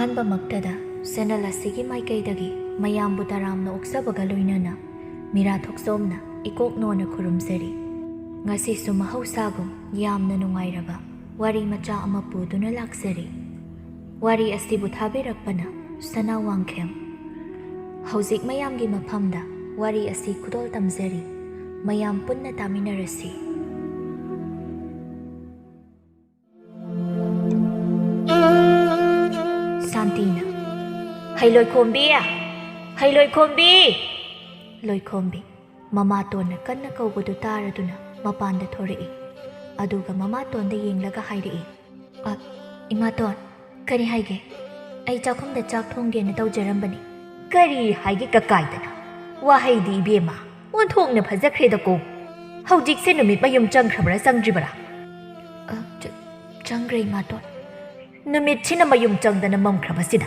ꯑꯍꯥꯟꯕꯃꯛꯇꯗ channel ꯑꯁꯤꯒꯤ ꯃꯥꯏꯀꯩꯗꯒꯤ ꯃꯌꯥꯝꯕꯨ ꯇꯔꯥꯝꯅ ꯑꯣꯛꯆꯕꯒ ꯂꯣꯏꯅꯅ ꯃꯤꯔꯥ ꯊꯣꯛꯆꯣꯝꯅ ꯏꯀꯣꯛꯅꯣꯅ ꯈꯨꯔꯨꯝꯖꯔꯤ꯫ ꯉꯁꯤꯁꯨ ꯃꯍꯧꯁꯥꯒꯨꯝ ꯌꯥꯝꯅ ꯅꯨꯡꯉꯥꯏꯔꯕ ꯋꯥꯔꯤ ꯃꯆꯥ ꯑꯃ ꯄꯨꯗꯨꯅ ꯂꯥꯛꯆꯔꯤ꯫ ꯋꯥꯔꯤ ꯑꯁꯤꯕꯨ ꯊꯥꯕꯤꯔꯛꯄꯅ ꯁꯅꯥ ꯋꯥꯡꯈꯦꯝ꯫ ꯍꯧꯖꯤꯛ ꯃꯌꯥꯝꯒꯤ ꯃꯐꯝꯗ ꯋꯥꯔꯤ ꯑꯁꯤ ꯈꯨꯗꯣꯜ ꯇꯝꯖꯔꯤ꯫ ꯃꯌꯥꯝ ꯄꯨꯟꯅ ꯇꯥꯃꯤꯟꯅꯔꯁꯤ꯫ ꯁꯥꯟꯇꯤꯅ "ꯍꯩ ꯂꯣꯏꯈꯣꯝꯕꯤ! ꯍꯩ ꯂꯣꯏꯈꯣꯝꯕꯤ!" ꯂꯣꯏꯈꯣꯝꯕꯤ ꯃꯃꯥꯇꯣꯟꯅ ꯀꯟꯅ ꯀꯧꯕꯗꯨ ꯇꯥꯔꯗꯨꯅ ꯃꯄꯥꯟꯗ ꯊꯣꯔꯛꯏ꯫ ꯑꯗꯨꯒ ꯃꯃꯥꯇꯣꯟꯗ ꯌꯦꯡꯂꯒ ꯍꯥꯏꯔꯛꯏ, "ꯏꯃꯥꯇꯣꯟ, ꯀꯔꯤ ꯍꯥꯏꯒꯦ? ꯑꯩ ꯆꯥꯛꯈꯨꯝꯗ ꯆꯥꯛ ꯊꯣꯡꯒꯦꯅ ꯇꯧꯖꯔꯝꯕꯅꯤ." "ꯀꯔꯤ ꯍꯥꯏꯒꯦ ꯀꯀꯥꯏꯗꯅ? ꯋꯥꯍꯩꯗꯤ ꯏꯕꯦꯝꯃ ꯑꯣꯟꯊꯣꯛꯅ ꯐꯖꯈ꯭ꯔꯦꯗꯀꯣ꯫ ꯍꯧꯖꯤꯛꯁꯦ ꯅꯨꯃꯤꯠ ꯃꯌꯨꯝ ꯆꯪꯈ꯭ꯔꯕ꯭ꯔꯥ ꯆꯪꯗ꯭ꯔꯤꯕ꯭ꯔꯥ?" "ꯆꯪꯈ꯭ꯔꯦ ꯏꯃꯥꯇꯣꯟ." "ꯅꯨꯃꯤꯠꯁꯤꯅ ꯃꯌꯨꯝ ꯆꯪꯗꯅ ꯃꯝꯈ꯭ꯔꯕꯁꯤꯗ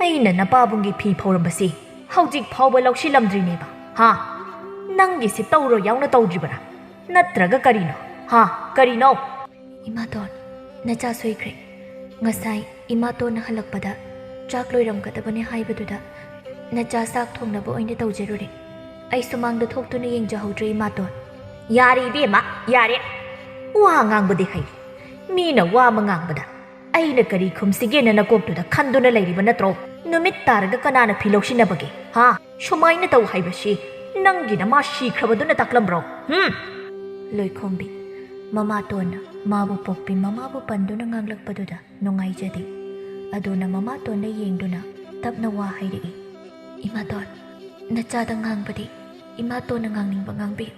ꯑꯩꯅ ꯅꯄꯥꯕꯨꯡꯒꯤ ꯐꯤ ꯐꯧꯔꯝꯕꯁꯤ ꯍꯧꯖꯤꯛ ꯐꯥꯎꯕ ꯂꯧꯁꯤꯜꯂꯝꯗ꯭ꯔꯤꯅꯦꯕ꯫ ꯅꯪꯒꯤꯁꯤ ꯇꯧꯔꯣ ꯌꯥꯎꯅ ꯇꯧꯗ꯭ꯔꯤꯕ꯭ꯔꯥ? ꯅꯠꯇ꯭ꯔꯒ ꯀꯔꯤꯅꯣ? ꯀꯔꯤꯅꯣ?" "ꯏꯃꯥꯇꯣꯟ, ꯅꯆꯥ ꯁꯣꯏꯈ꯭ꯔꯦ. ꯉꯁꯥꯏ ꯏꯃꯥꯇꯣꯟꯅ ꯍꯜꯂꯛꯄꯗ ꯆꯥꯛ ꯂꯣꯏꯔꯝꯒꯗꯕꯅꯤ ꯍꯥꯏꯕꯗꯨꯗ ꯅꯆꯥ ꯆꯥꯛ ꯊꯣꯡꯅꯕ ꯑꯣꯏꯅ ꯇꯧꯖꯔꯨꯔꯦ. ꯑꯩ ꯁꯨꯃꯥꯡꯗ ꯊꯣꯛꯇꯨꯅ ꯌꯦꯡꯖꯍꯧꯗ꯭ꯔꯦ ꯏꯃꯥꯇꯣꯟ." "ꯌꯥꯔꯦ ꯏꯕꯦꯝꯃ, ꯌꯥꯔꯦ. ꯋꯥ ꯉꯥꯡꯕꯗꯤ ꯍꯩ. ꯃꯤꯅ ꯋꯥ ꯑꯃ ꯉꯥꯡꯕꯗ ꯑꯩꯅ ꯀꯔꯤ ꯈꯨꯝꯁꯤꯒꯦꯅ ꯅꯀꯣꯛꯇꯨꯗ ꯈꯟꯗꯨꯅ ꯂꯩꯔꯤꯕ ꯅꯠꯇ꯭ꯔꯣ? ꯅꯨꯃꯤꯠ ꯇꯥꯔꯒ ꯀꯅꯥꯅ ꯐꯤ ꯂꯧꯁꯤꯟꯅꯕꯒꯦ? ꯁꯨꯃꯥꯏꯅ ꯇꯧ ꯍꯥꯏꯕꯁꯤ ꯅꯪꯒꯤ ꯅꯃꯥ ꯁꯤꯈ꯭ꯔꯕꯗꯨꯅ ꯇꯥꯛꯂꯝꯕ꯭ꯔꯣ?" ꯂꯣꯏꯈꯣꯝꯕꯤ ꯃꯃꯥꯇꯣꯟꯅ ꯃꯥꯕꯨ ꯄꯣꯛꯄꯤ ꯃꯃꯥꯕꯨ ꯄꯟꯗꯨꯅ ꯉꯥꯡꯂꯛꯄꯗꯨꯗ ꯅꯨꯡꯉꯥꯏꯖꯗꯦ꯫ ꯑꯗꯨꯅ ꯃꯃꯥꯇꯣꯟꯗ ꯌꯦꯡꯗꯨꯅ ꯇꯞꯅ ꯋꯥ ꯍꯥꯏꯔꯛꯏ, "ꯏꯃꯥꯇꯣꯟ, ꯅꯆꯥꯗ ꯉꯥꯡꯕꯗꯤ ꯏꯃꯥꯇꯣꯟꯅ ꯉꯥꯡꯅꯤꯡꯕ ꯉꯥꯡꯕꯤꯌꯨ.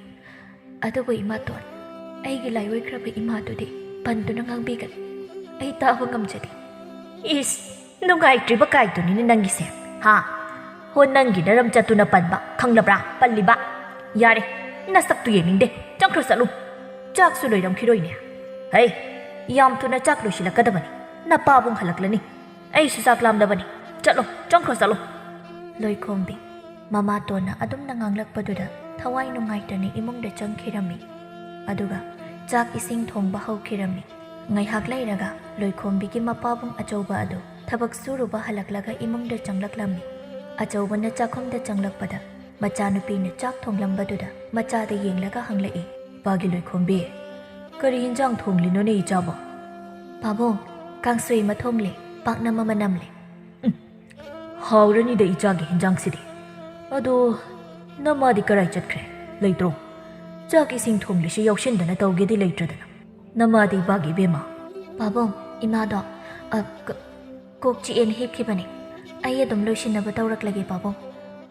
ꯑꯗꯨꯕꯨ ꯏꯃꯥꯇꯣꯟ, ꯑꯩꯒꯤ ꯂꯥꯏꯑꯣꯏꯈ꯭ꯔꯕ ꯏꯃꯥꯗꯨꯗꯤ ꯄꯟꯗꯨꯅ ꯉꯥꯡꯕꯤꯒꯅꯨ. ꯑꯩ ꯇꯥꯕ ꯉꯝꯖꯗꯦ." "ꯏꯁ, ꯅꯨꯡꯉꯥꯏꯇ꯭ꯔꯤꯕ ꯀꯥꯏꯗꯨꯅꯤꯅꯦ ꯅꯪꯒꯤꯁꯦ. ꯍꯣ ꯅꯪꯒꯤ ꯅꯔꯝ ꯆꯠꯇꯨꯅ ꯄꯟꯕ ꯈꯪꯂꯕ꯭ꯔꯥ? ꯄꯜꯂꯤꯕ? ꯌꯥꯔꯦ, ꯅꯁꯛꯇꯨ ꯌꯦꯡꯅꯤꯡꯗꯦ. ꯆꯪꯈ꯭ꯔꯣ ꯆꯠꯂꯨ. ꯆꯥꯛꯁꯨ ꯂꯣꯏꯔꯝꯈꯤꯔꯣꯏꯅꯦ. ꯍꯩ, ꯌꯥꯝ ꯊꯨꯅ ꯆꯥꯛ ꯂꯣꯏꯁꯤꯜꯂꯛꯀꯗꯕꯅꯤ. ꯅꯄꯥꯕꯨꯡ ꯍꯜꯂꯛꯂꯅꯤ. ꯑꯩꯁꯨ ꯆꯥꯛ ꯂꯥꯝꯂꯕꯅꯤ. ꯆꯠꯂꯣ, ꯆꯪꯈ꯭ꯔꯣ ꯆꯠꯂꯣ." ꯂꯣꯏꯈꯣꯝꯕꯤ ꯃꯃꯥꯇꯣꯟꯅ ꯑꯗꯨꯝꯅ ꯉꯥꯡꯂꯛꯄꯗꯨꯗ ꯊꯋꯥꯏ ꯅꯨꯡꯉꯥꯏꯇꯅ ꯏꯃꯨꯡꯗ ꯆꯪꯈꯤꯔꯝꯃꯤ꯫ ꯑꯗꯨꯒ ꯆꯥꯛ ꯏꯁꯤꯡ ꯊꯣꯡꯕ ꯍꯧꯈꯤꯔꯝꯃꯤ꯫ ꯉꯥꯏꯍꯥꯛ ꯂꯩꯔꯒ ꯂꯣꯏꯈꯣꯝꯕꯤꯒꯤ ꯃꯄꯥꯕꯨꯡ ꯑꯆꯧꯕ ꯑꯗꯨ ꯊꯕꯛ ꯁꯨꯔꯨꯕ ꯍꯜꯂꯛꯂꯒ ꯏꯃꯨꯡꯗ ꯆꯪꯂꯛꯂꯝꯃꯤ꯫ ꯑꯆꯧꯕꯅ ꯆꯥꯛꯈꯨꯝꯗ ꯆꯪꯂꯛꯄꯗ ꯃꯆꯥꯅꯨꯄꯤꯅ ꯆꯥꯛ ꯊꯣꯡꯂꯝꯕꯗꯨꯗ ꯃꯆꯥꯗ ꯌꯦꯡꯂꯒ ꯍꯪꯂꯛꯏ, "ꯏꯄꯥꯒꯤ ꯂꯣꯏꯈꯣꯝꯕꯤ, ꯀꯔꯤ ꯍꯤꯟꯖꯥꯡ ꯊꯣꯡꯂꯤꯅꯣꯅꯦ ꯏꯆꯥꯕꯣ?" "ꯄꯥꯕꯨꯡ, ꯀꯥꯡꯁꯣꯏ ꯑꯃ ꯊꯣꯡꯂꯦ, ꯄꯥꯛꯅꯝ ꯑꯃ ꯅꯝꯂꯦ." "ꯍꯥꯎꯔꯅꯤꯗ ꯏꯆꯥꯒꯤ ꯍꯤꯟꯖꯥꯡꯁꯤꯗꯤ. ꯑꯗꯣ ꯅꯃꯥꯗꯤ ꯀꯔꯥꯏ ꯆꯠꯈ꯭ꯔꯦ? ꯂꯩꯇ꯭ꯔꯣ? ꯆꯥꯛ ꯏꯁꯤꯡ ꯊꯣꯡꯂꯤꯁꯤ ꯌꯥꯎꯁꯤꯟꯗꯅ ꯇꯧꯒꯦꯗꯤ ꯂꯩꯇ꯭ꯔꯗꯅ. ꯅꯃꯥꯗꯤ ꯏꯄꯥꯒꯤ ꯏꯕꯦꯝꯃ?" "ꯄꯥꯕꯨꯡ, ꯏꯃꯥꯗꯣ ꯀꯣꯛ ꯆꯤꯛꯑꯦꯅ ꯍꯤꯞꯈꯤꯕꯅꯦ. ꯑꯩ ꯑꯗꯨꯝ ꯂꯣꯏꯁꯤꯟꯅꯕ ꯇꯧꯔꯛꯂꯒꯦ ꯄꯥꯕꯨꯡ.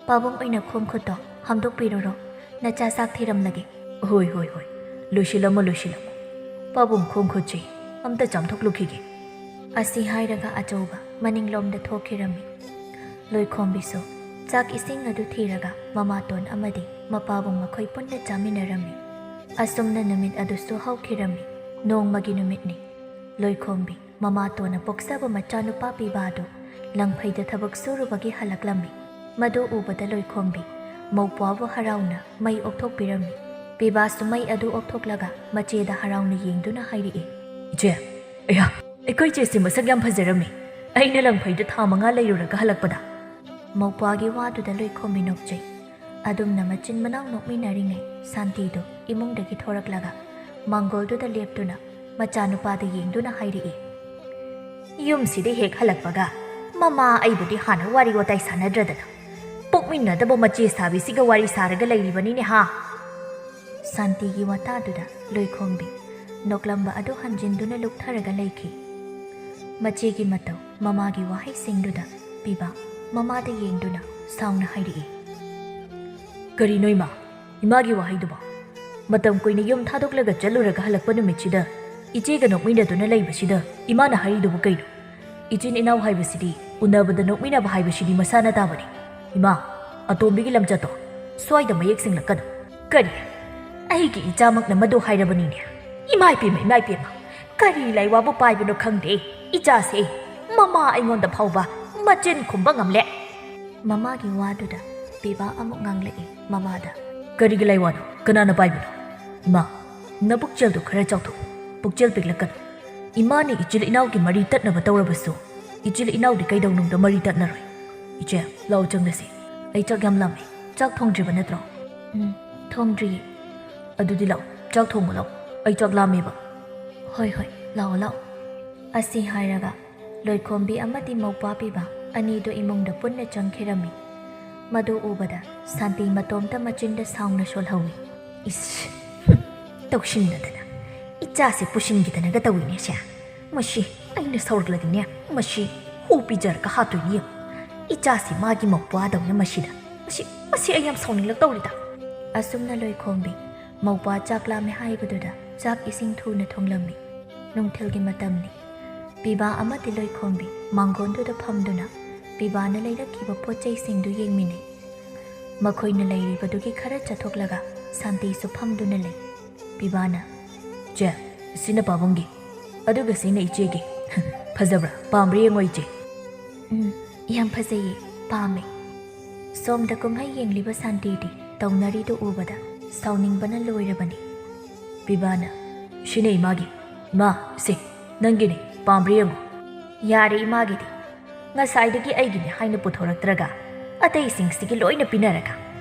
ꯄꯥꯕꯨꯡ ꯑꯣꯏꯅ ꯈꯣꯡ ꯈꯨꯠꯇꯣ ꯍꯥꯝꯗꯣꯛꯄꯤꯔꯨꯔꯣ. ꯅꯆꯥ ꯆꯥꯛ ꯊꯤꯔꯝꯂꯒꯦ." "ꯍꯣꯏ. ꯂꯣꯏꯁꯤꯜꯂꯝꯃꯣ. ꯄꯥꯕꯨꯡ ꯈꯣꯡ ꯈꯨꯠꯁꯤ ꯑꯝꯇ ꯆꯥꯝꯊꯣꯛꯂꯨꯈꯤꯒꯦ." ꯑꯁꯤ ꯍꯥꯏꯔꯒ ꯑꯆꯧꯕ ꯃꯅꯤꯡꯂꯣꯝꯗ ꯊꯣꯛꯈꯤꯔꯝꯃꯤ꯫ ꯂꯣꯏꯈꯣꯝꯕꯤꯁꯨ ꯆꯥꯛ ꯏꯁꯤꯡ ꯑꯗꯨ ꯊꯤꯔꯒ ꯃꯃꯥꯇꯣꯟ ꯑꯃꯗꯤ ꯃꯄꯥꯕꯨꯡ ꯃꯈꯣꯏ ꯄꯨꯟꯅ ꯆꯥꯃꯤꯟꯅꯔꯝꯃꯤ꯫ ꯑꯁꯨꯝꯅ ꯅꯨꯃꯤꯠ ꯑꯗꯨꯁꯨ ꯍꯧꯈꯤꯔꯝꯃꯤ꯫ ꯅꯣꯡꯃꯒꯤ ꯅꯨꯃꯤꯠꯅꯤ꯫ ꯂꯣꯏꯈꯣꯝꯕꯤ ꯃꯃꯥꯇꯣꯟꯅ ꯄꯣꯛꯆꯕ ꯃꯆꯥꯅꯨꯄꯥ ꯄꯤꯕꯥꯗꯨ ꯂꯪꯐꯩꯗ ꯊꯕꯛ ꯁꯨꯔꯨꯕꯒꯤ ꯍꯜꯂꯛꯂꯝꯃꯤ꯫ ꯃꯗꯨ ꯎꯕꯗ ꯂꯣꯏꯈꯣꯝꯕꯤ ꯃꯧꯄ꯭ꯋꯥꯕꯨ ꯍꯔꯥꯎꯅ ꯃꯩ ꯑꯣꯛꯊꯣꯛꯄꯤꯔꯝꯃꯤ꯫ ꯄꯤꯕꯥꯁꯨ ꯃꯩ ꯑꯗꯨ ꯑꯣꯛꯊꯣꯛꯂꯒ ꯃꯆꯦꯗ ꯍꯔꯥꯎꯅ ꯌꯦꯡꯗꯨꯅ ꯍꯥꯏꯔꯛꯏ, "ꯏꯆꯦ, ꯑꯩꯈꯣꯏ ꯏꯆꯦꯁꯤ ꯃꯁꯛ ꯌꯥꯝ ꯐꯖꯔꯝꯃꯤ. ꯑꯩꯅ ꯂꯪꯐꯩꯗ ꯊꯥ 5 ꯂꯩꯔꯨꯔꯒ ꯍꯜꯂꯛꯄꯗ." ꯃꯧꯄ꯭ꯋꯥꯒꯤ ꯋꯥꯗꯨꯗ ꯂꯣꯏꯈꯣꯝꯕꯤ ꯅꯣꯛꯆꯩ꯫ ꯑꯗꯨꯝꯅ ꯃꯆꯤꯟ ꯃꯅꯥꯎ ꯅꯣꯛꯃꯤꯟꯅꯔꯤꯉꯩ ꯁꯥꯟꯇꯤꯗꯨ ꯏꯃꯨꯡꯗꯒꯤ ꯊꯣꯔꯛꯂꯒ ꯃꯥꯡꯒꯣꯜꯗꯨꯗ ꯂꯦꯞꯇꯨꯅ ꯃꯆꯥꯅꯨꯄꯥꯗ ꯌꯦꯡꯗꯨꯅ ꯍꯥꯏꯔꯛꯏ, "ꯌꯨꯝꯁꯤꯗ ꯍꯦꯛ ꯍꯜꯂꯛꯄꯒ ꯃꯃꯥ ꯑꯩꯕꯨꯗꯤ ꯍꯥꯟꯅ ꯋꯥꯔꯤ ꯋꯥꯇꯥꯏ ꯁꯥꯟꯅꯗ꯭ꯔꯗꯅ ꯄꯣꯛꯃꯤꯟꯅꯗꯕ ꯃꯆꯦ ꯁꯥꯕꯤꯁꯤꯒ ꯋꯥꯔꯤ ꯁꯥꯔꯒ ꯂꯩꯔꯤꯕꯅꯤꯅꯦ ꯍꯥ?" ꯁꯥꯟꯇꯤꯒꯤ ꯋꯥꯇꯥꯗꯨꯗ ꯂꯣꯏꯈꯣꯝꯕꯤ ꯅꯣꯛꯂꯝꯕ ꯑꯗꯨ ꯍꯟꯖꯤꯟꯗꯨꯅ ꯂꯨꯞꯊꯔꯒ ꯂꯩꯈꯤ꯫ ꯃꯆꯦꯒꯤ ꯃꯇꯧ ꯃꯃꯥꯒꯤ ꯋꯥꯍꯩꯁꯤꯡꯗꯨꯗ ꯄꯤꯕꯥ ꯃꯃꯥꯗ ꯌꯦꯡꯗꯨꯅ ꯁꯥꯎꯅ ꯍꯥꯏꯔꯛꯏ, "ꯀꯔꯤꯅꯣ ꯏꯃꯥ? ꯏꯃꯥꯒꯤ ꯋꯥꯍꯩꯗꯨꯕꯣ? ꯃꯇꯝ ꯀꯨꯏꯅ ꯌꯨꯝ ꯊꯥꯗꯣꯛꯂꯒ ꯆꯠꯂꯨꯔꯒ ꯍꯜꯂꯛꯄ ꯅꯨꯃꯤꯠꯁꯤꯗ ꯏꯆꯦꯒ ꯅꯣꯛꯃꯤꯟꯅꯗꯨꯅ ꯂꯩꯕꯁꯤꯗ ꯏꯃꯥꯅ ꯍꯥꯏꯔꯤꯗꯨꯕꯨ ꯀꯩꯅꯣ? ꯏꯆꯤꯟ ꯏꯅꯥꯎ ꯍꯥꯏꯕꯁꯤꯗꯤ ꯎꯅꯕꯗ ꯅꯣꯛꯃꯤꯟꯅꯕ ꯍꯥꯏꯕꯁꯤꯗꯤ ꯃꯁꯥꯅ ꯇꯥꯕꯅꯤ. ꯏꯃꯥ, ꯑꯇꯣꯝꯕꯤꯒꯤ ꯂꯝꯆꯠꯇꯣ ꯁ꯭ꯋꯥꯏꯗ ꯃꯌꯦꯛ ꯁꯦꯡꯂꯛꯀꯅꯨ." "ꯀꯔꯤ? ꯑꯩꯒꯤ ꯏꯆꯥꯃꯛꯅ ꯃꯗꯨ ꯍꯥꯏꯔꯕꯅꯤꯅꯦ. ꯏꯃꯥꯏꯄꯦꯝꯃ, ꯀꯔꯤ ꯂꯥꯏꯋꯥꯕꯨ ꯄꯥꯏꯕꯅꯣ ꯈꯪꯗꯦ. ꯏꯆꯥꯁꯦ ꯃꯃꯥ ꯑꯩꯉꯣꯟꯗ ꯐꯥꯎꯕ ꯃꯆꯤꯟ ꯈꯨꯝꯕ ꯉꯝꯂꯦ." ꯃꯃꯥꯒꯤ ꯋꯥꯗꯨꯗ ꯄꯤꯕꯥ ꯑꯃꯨꯛ ꯉꯥꯡꯂꯛꯏ ꯃꯃꯥꯗ, "ꯀꯔꯤꯒꯤ ꯂꯥꯏꯋꯥꯅꯣ? ꯀꯅꯥꯅ ꯄꯥꯏꯕꯅꯣ? ꯏꯃꯥ, ꯅꯄꯨꯛꯆꯦꯜꯗꯨ ꯈꯔ ꯆꯥꯎꯊꯣꯛꯎ. ꯄꯨꯛꯆꯦꯜ ꯄꯤꯛꯂꯛꯀꯅꯨ. ꯏꯃꯥꯅ ꯏꯆꯤꯜ ꯏꯅꯥꯎꯒꯤ ꯃꯔꯤ ꯇꯠꯅꯕ ꯇꯧꯔꯕꯁꯨ ꯏꯆꯤꯜ ꯏꯅꯥꯎꯗꯤ ꯀꯩꯗꯧꯅꯨꯡꯗ ꯃꯔꯤ ꯇꯠꯅꯔꯣꯏ ꯏꯆꯦ ꯂꯥꯎ ꯆꯪꯂꯁꯤ ꯑꯩ ꯆꯥꯛ ꯌꯥꯝ ꯂꯥꯝꯃꯦ ꯆꯥꯛ ꯊꯣꯡꯗ꯭ꯔꯤꯕ ꯅꯠꯇ꯭ꯔꯣ ꯊꯣꯡꯗ꯭ꯔꯤꯌꯦ ꯑꯗꯨꯗꯤ ꯂꯥꯎ ꯆꯥꯛ ꯊꯣꯡꯕ ꯂꯥꯎ ꯑꯩ ꯆꯥꯛ ꯂꯥꯝꯃꯦꯕ ꯍꯣꯏ ꯍꯣꯏ ꯂꯥꯛꯑꯣ ꯂꯥꯛꯑꯣ ꯑꯁꯤ ꯍꯥꯏꯔꯒ ꯂꯣꯏꯈꯣꯝꯕꯤ ꯑꯃꯗꯤ ꯃꯧꯄ꯭ꯋꯥ ꯄꯤꯕ ꯑꯅꯤꯗꯨ ꯏꯃꯨꯡꯗ ꯄꯨꯟꯅ ꯆꯪꯈꯤꯔꯝꯃꯤ ꯃꯗꯨ ꯎꯕꯗ ꯁꯥꯟꯇꯤ ꯃꯇꯣꯝꯇ ꯃꯆꯤꯟꯗ ꯁꯥꯎꯅ ꯁꯣꯜꯍꯧꯏ 이씨, ꯇꯧꯁꯤꯟꯅꯗꯅ 이자ꯁꯦ ꯄꯨꯁꯤꯟꯈꯤꯗꯅꯒ ꯇꯧꯏꯅꯦꯁꯦ ꯃꯁꯤ ꯑꯩꯅ ꯁꯧꯔꯛꯂꯗꯤꯅꯦ ꯃꯁꯤ ꯍꯨ ꯄꯤꯖꯔꯒ ꯍꯥꯠꯇꯣꯏꯅꯤ 이자ꯁꯤ ꯃꯥꯒꯤ ꯃꯧꯄ꯭ꯋꯥꯗꯧꯅ ꯃꯁꯤ ꯑꯩ ꯌꯥꯝ ꯁꯥꯎꯅꯤꯡꯂꯛꯇꯧꯔꯤꯗ ꯑꯁꯨꯝꯅ ꯂꯣꯏꯈꯣꯝꯕꯤ ꯃꯧꯄ꯭ꯋꯥ ꯆꯥꯛ ꯂꯥꯝꯃꯦ ꯍꯥꯏꯕꯗꯨꯗ ꯆꯥꯛ ꯏꯁꯤꯡ ꯊꯨꯅ ꯊꯣꯡꯂꯝꯃꯤ ꯅꯨꯡꯊꯤꯜꯒꯤ ꯃꯇꯝꯅꯤ ꯄꯤꯕꯥ ꯑꯃꯗꯤ ꯂꯣꯏꯈꯣꯝꯕꯤ ꯃꯥꯡꯒꯣꯟꯗꯨꯗ ꯐꯝꯗꯨꯅ ꯄꯤꯕꯥꯅ ꯂꯩꯔꯛꯈꯤꯕ ꯄꯣꯠꯆꯩꯁꯤꯡꯗꯨ ꯌꯦꯡꯃꯤꯟꯅꯩ ꯃꯈꯣꯏꯅ ꯂꯩꯔꯤꯕꯗꯨꯒꯤ ꯈꯔ ꯆꯠꯊꯣꯛꯂꯒ ꯁꯥꯟꯇꯤꯁꯨ ꯐꯝꯗꯨꯅ ꯂꯩ ꯄꯤꯕꯥꯅ ꯆꯦ ꯁꯤꯅ ꯄꯥꯕꯨꯡꯒꯤ ꯑꯗꯨꯒ ꯁꯤꯅ ꯏꯆꯦꯒꯤ ꯐꯖꯕ꯭ꯔꯥ ꯄꯥꯝꯕ꯭ꯔꯥ ꯌꯦꯡꯉꯣ ꯏꯆꯦ ꯌꯥꯝ ꯐꯖꯩꯌꯦ ꯄꯥꯝꯃꯦ ꯁꯣꯝꯗ ꯀꯨꯝꯍꯩ ꯌꯦꯡꯂꯤꯕ ꯁꯥꯟꯇꯤꯗꯤ ꯇꯧꯅꯔꯤꯗꯨ ꯎꯕꯗ ꯁꯥꯎꯅꯤꯡꯕꯅ ꯂꯣꯏꯔꯕꯅꯤ ꯄꯤꯕꯥꯅ ꯁꯤꯅ ꯏꯃꯥꯒꯤ ꯏꯃꯥ ꯁꯤ ꯅꯪꯒꯤꯅꯤ ꯄꯥꯝꯕ꯭ꯔꯥ ꯌꯦꯡꯉꯣ ꯌꯥꯔꯦ ꯏꯃꯥꯒꯤꯗꯤ ꯉꯁꯥꯏꯗꯒꯤ ꯑꯩꯒꯤꯅꯤ ꯍꯥꯏꯅ ꯄꯨꯊꯣꯔꯛꯇ꯭ꯔꯒ ꯑꯇꯩꯁꯤꯡꯁꯤꯒꯤ ꯂꯣꯏꯅ ꯄꯤꯅꯔꯒ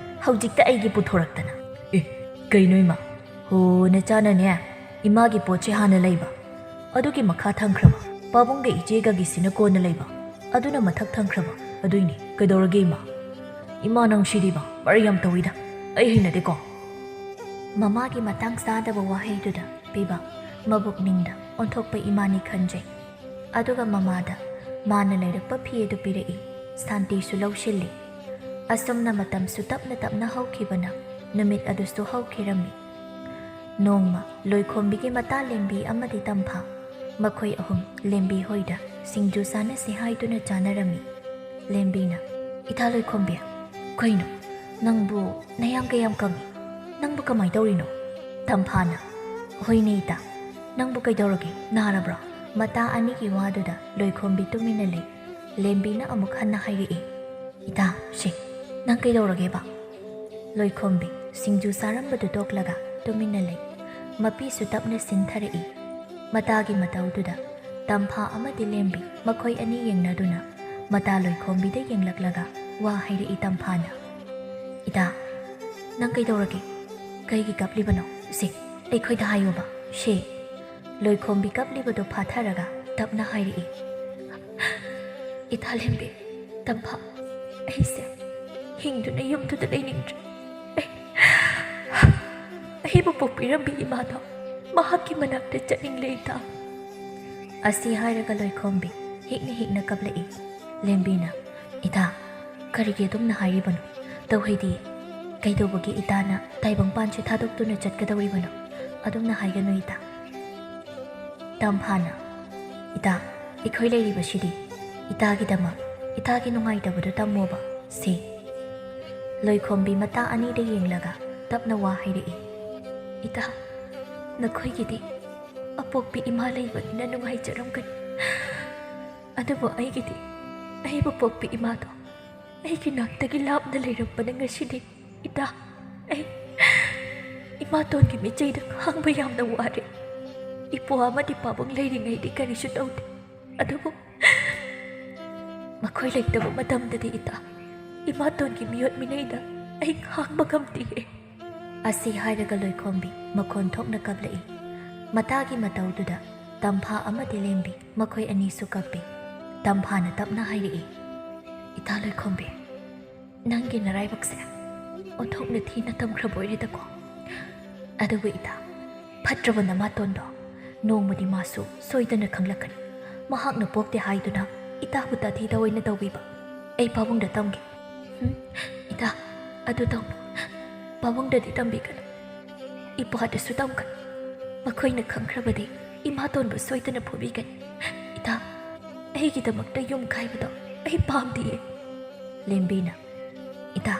ꯍꯧꯖꯤꯛꯇ ꯑꯩꯒꯤ ꯄꯨꯊꯣꯔꯛꯇꯅ ꯀꯩꯅꯣ ꯏꯃꯥ ꯍꯣ ꯅꯆꯥꯅꯅꯦ ꯏꯃꯥꯒꯤ ꯄꯣꯠꯁꯦ ꯍꯥꯟꯅ ꯂꯩꯕ ꯑꯗꯨꯒꯤ ꯃꯈꯥ ꯊꯝꯈ꯭ꯔꯕ ꯄꯥꯕꯨꯡꯒ ꯏꯆꯦꯒꯒꯤꯁꯤꯅ ꯀꯣꯟꯅ ꯂꯩꯕ ꯑꯗꯨꯅ ꯃꯊꯛ ꯊꯝꯈ꯭ꯔꯕ ꯑꯗꯨꯏꯅꯤ ꯀꯩꯗꯧꯔꯒꯦ ꯏꯃꯥ ꯅꯪ ꯁꯤꯗꯤꯕ ꯃꯔꯩ ꯌꯥꯝ ꯇꯧꯏꯗ ꯑꯩ ꯍꯩꯅꯗꯦꯀꯣ ꯃꯃꯥꯒꯤ ꯃꯇꯥꯡ ꯆꯥꯗꯕ ꯋꯥꯍꯩꯗꯨꯗ ꯄꯤꯕ ꯃꯕꯨꯛꯅꯤꯡꯗ ꯑꯣꯟꯊꯣꯛꯄ ꯏꯃꯥꯅꯤ ꯈꯟꯖꯩ ꯑꯗꯨꯒ ꯃꯃꯥꯗ ꯃꯥꯅ ꯂꯩꯔꯛꯄ ꯐꯤ ꯑꯗꯨ ꯄꯤꯔꯛꯏ ꯁꯥꯟꯇꯤꯁꯨ ꯂꯧꯁꯤꯜꯂꯤ ꯑꯁꯨꯝꯅ ꯃꯇꯝꯁꯨ ꯇꯞꯅ ꯇꯞꯅ ꯍꯧꯈꯤꯕꯅ ꯅꯨꯃꯤꯠ ꯑꯗꯨꯁꯨ ꯍꯧꯈꯤꯔꯝꯃꯤ ꯅꯣꯡꯃ ꯂꯣꯏꯈꯣꯝꯕꯤꯒꯤ ꯃꯇꯥ ꯂꯦꯝꯕꯤ ꯑꯃꯗꯤ ꯇꯝꯐꯥ ꯃꯈꯣꯏ ꯑꯍꯨꯝ ꯂꯦꯝꯕꯤ ꯍꯣꯏꯗ ꯁꯤꯡꯖꯨ ꯆꯥꯅꯁꯤ ꯍꯥꯏꯗꯨꯅ ꯆꯥꯅꯔꯝꯃꯤ ꯂꯦꯝꯕꯤꯅ ꯏꯊꯥ ꯂꯣꯏꯈꯣꯝꯕꯤ ꯀꯩꯅꯣ ꯅꯪꯕꯨ ꯅꯌꯥꯡ ꯀꯌꯥꯝ ꯀꯪꯉꯤ ꯅꯪꯕꯨ ꯀꯃꯥꯏ ꯇꯧꯔꯤꯅꯣ ꯇꯝꯐꯥꯅ ꯍꯣꯏꯅꯦ ꯏꯇꯥ ꯅꯪꯕꯨ ꯀꯩꯗꯧꯔꯒꯦ ꯅꯥꯔꯕ꯭ꯔꯣ ꯃꯇꯥ ꯑꯅꯤꯒꯤ ꯋꯥꯗꯨꯗ ꯂꯣꯏꯈꯣꯝꯕꯤ ꯇꯨꯃꯤꯟꯅ ꯂꯩ ꯂꯦꯝꯕꯤꯅ ꯑꯃꯨꯛ ꯍꯟꯅ ꯍꯥꯏꯔꯛꯏ ꯏꯇꯥ ꯁꯤ ꯅꯪ ꯀꯩꯗꯧꯔꯒꯦꯕ ꯂꯣꯏꯈꯣꯝꯕꯤ ꯁꯤꯡꯖꯨ ꯆꯥꯔꯝꯕꯗꯨ ꯇꯣꯛꯂꯒ ꯇꯨꯃꯤꯟꯅ ꯂꯩ ꯃꯄꯤꯁꯨ ꯇꯞꯅ ꯁꯤꯟꯊꯔꯛꯏ ꯃꯇꯥꯒꯤ ꯃꯇꯧꯗꯨꯗ ꯇꯝꯐꯥ ꯑꯃꯗꯤ ꯂꯦꯝꯕꯤ ꯃꯈꯣꯏ ꯑꯅꯤ ꯌꯦꯡꯅꯗꯨꯅ ꯃꯇꯥ ꯂꯣꯏꯈꯣꯝꯕꯤꯗ ꯌꯦꯡꯂꯛꯂꯒ ꯋꯥ ꯍꯥꯏꯔꯛꯏ ꯇꯝꯐꯥꯅ ꯏꯇꯥ ꯅꯪ ꯀꯩꯗꯧꯔꯒꯦ ꯀꯩꯒꯤ ꯀꯞꯂꯤꯕꯅꯣ ꯁꯤ ꯑꯩꯈꯣꯏꯗ ꯍꯥꯏꯌꯣꯕ ꯁꯤ ꯂꯣꯏꯈꯣꯝꯕꯤ ꯀꯞꯂꯤꯕꯗꯨ ꯐꯥꯊꯔꯒ ꯇꯞꯅ ꯍꯥꯏꯔꯛꯏ ꯏꯇꯥ ꯂꯦꯝꯕꯤ ꯇꯝꯐꯥ ꯑꯩꯁꯦ ꯍꯤꯡꯗꯨꯅ ꯌꯨꯝꯗꯨꯗ ꯂꯩꯅꯤꯡꯗ꯭ꯔꯦ ꯑꯩꯕꯨ ꯄꯣꯛꯄꯤꯔꯝꯕꯤ ꯏꯃꯥꯗꯣ ꯃꯍꯥꯛꯀꯤ ꯃꯅꯥꯛꯇ ꯆꯠꯅꯤꯡꯂꯦ ꯏꯇꯥ ꯑꯁꯤ ꯍꯥꯏꯔꯒ ꯂꯣꯏꯈꯣꯝꯕꯤ ꯍꯤꯛꯅ ꯍꯤꯛꯅ ꯀꯞꯂꯛꯏ ꯂꯦꯝꯕꯤꯅ ꯏꯇꯥ ꯀꯔꯤꯒꯤ ꯑꯗꯨꯝꯅ ꯍꯥꯏꯔꯤꯕꯅꯣ ꯇꯧꯍꯩꯗꯤ ꯀꯩꯗꯧꯕꯒꯤ ꯏꯇꯥꯅ ꯇꯥꯏꯕꯪꯄꯥꯟꯁꯦ ꯊꯥꯗꯣꯛꯇꯨꯅ ꯆꯠꯀꯗꯧꯔꯤꯕꯅꯣ ꯑꯗꯨꯝꯅ ꯍꯥꯏꯒꯅꯨ ꯏꯇꯥ ꯇꯝꯐꯥꯅ ꯏꯇꯥ ꯑꯩꯈꯣꯏ ꯂꯩꯔꯤꯕꯁꯤꯗꯤ ꯏꯇꯥꯒꯤꯗꯃꯛ ꯏꯇꯥꯒꯤ ꯅꯨꯡꯉꯥꯏꯇꯕꯗꯨ ꯇꯝꯃꯣꯕ ꯁꯤ ꯂꯣꯏꯈꯣꯝꯕꯤ ꯃꯇꯥ ꯑꯅꯤꯗ ꯌꯦꯡꯂꯒ ꯇꯞꯅ ꯋꯥ ꯍꯥꯏꯔꯛꯏ ꯏꯇꯥ ꯅꯈꯣꯏꯒꯤꯗꯤ ꯑꯄꯣꯛꯄꯤ ꯏꯃꯥ ꯂꯩꯕꯅꯤꯅ ꯅꯨꯡꯉꯥꯏꯖꯔꯝꯒꯅꯤ ꯑꯗꯨꯕꯨ ꯑꯩꯒꯤꯗꯤ ꯑꯩꯕꯨ ꯄꯣꯛꯄꯤ ꯏꯃꯥꯗꯣ ꯑꯩꯒꯤ ꯅꯥꯛꯇꯒꯤ ꯂꯥꯞꯅ ꯂꯩꯔꯝꯕꯅ ꯉꯁꯤꯗꯤ ꯏꯇꯥ ꯑꯩ ꯏꯃꯥꯇꯣꯟꯒꯤ ꯃꯤꯆꯩꯗ ꯈꯥꯡꯕ ꯌꯥꯝꯅ ꯋꯥꯔꯦ ꯏꯄ꯭ꯋꯥ ꯑꯃꯗꯤ ꯄꯥꯕꯨꯡ ꯂꯩꯔꯤꯉꯩꯗꯤ ꯀꯔꯤꯁꯨ ꯇꯧꯗꯦ ꯑꯗꯨꯕꯨ ꯃꯈꯣꯏ ꯂꯩꯇꯕ ꯃꯇꯝꯗꯗꯤ ꯏꯇꯥ ꯏꯃꯥꯇꯣꯟꯒꯤ ꯃꯤꯑꯣꯠ ꯃꯤꯅꯩꯗ ꯑꯩ ꯈꯥꯡꯕ ꯉꯝꯗꯦ ꯑꯁꯤ ꯍꯥꯏꯔꯒ ꯂꯣꯏꯈꯣꯝꯕꯤ ꯃꯈꯣꯟ ꯊꯣꯛꯅ ꯀꯞꯂꯛꯏ ꯃꯇꯥꯒꯤ ꯃꯇꯧꯗꯨꯗ ꯇꯝꯐꯥ ꯑꯃꯗꯤ ꯂꯦꯝꯕꯤ ꯃꯈꯣꯏ ꯑꯅꯤꯁꯨ ꯀꯞꯄꯤ ꯇꯝꯐꯥꯅ ꯇꯞꯅ ꯍꯥꯏꯔꯛꯏ ꯏꯇꯥ ꯂꯣꯏꯈꯣꯝꯕꯤ ꯅꯪꯒꯤ ꯅꯔꯥꯏꯕꯛꯁꯦ ꯑꯣꯟꯊꯣꯛꯅ ꯊꯤꯅ ꯇꯝꯈ꯭ꯔꯕ ꯑꯣꯏꯔꯦꯗꯀꯣ ꯑꯗꯨꯕꯨ ꯏꯇꯥ ꯐꯠꯇ꯭ꯔꯕ ꯅꯃꯥꯇꯣꯟꯗꯣ ꯅꯣꯡꯃꯗꯤ ꯃꯥꯁꯨ ꯁꯣꯏꯗꯅ ꯈꯪꯂꯛꯀꯅꯤ ꯃꯍꯥꯛꯅ ꯄꯣꯛꯇꯦ ꯍꯥꯏꯗꯨꯅ ꯏꯇꯥꯕꯨ ꯇꯥꯊꯤ ꯇꯑꯣꯏꯅ ꯇꯧꯕꯤꯕ ꯑꯩ ꯄꯥꯕꯨꯡꯗ ꯇꯝꯒꯦ ꯏꯇꯥ ꯑꯗꯨ ꯇꯧꯅꯨ ꯄꯥꯕꯨꯡꯗꯗꯤ ꯇꯝꯕꯤꯒꯅꯨ ꯏꯄ꯭ꯋꯥꯗꯁꯨ ꯇꯝꯒꯅꯨ ꯃꯈꯣꯏꯅ ꯈꯪꯈ꯭ꯔꯕꯗꯤ ꯏꯃꯥꯇꯣꯟꯕꯨ ꯁꯣꯏꯗꯅ ꯐꯨꯕꯤꯒꯅꯤ ꯏꯇꯥ ꯑꯩꯒꯤꯗꯃꯛꯇ ꯌꯨꯝ ꯀꯥꯏꯕꯗꯣ ꯑꯩ ꯄꯥꯝꯗꯤꯌꯦ ꯂꯦꯝꯕꯤꯅ ꯏꯇꯥ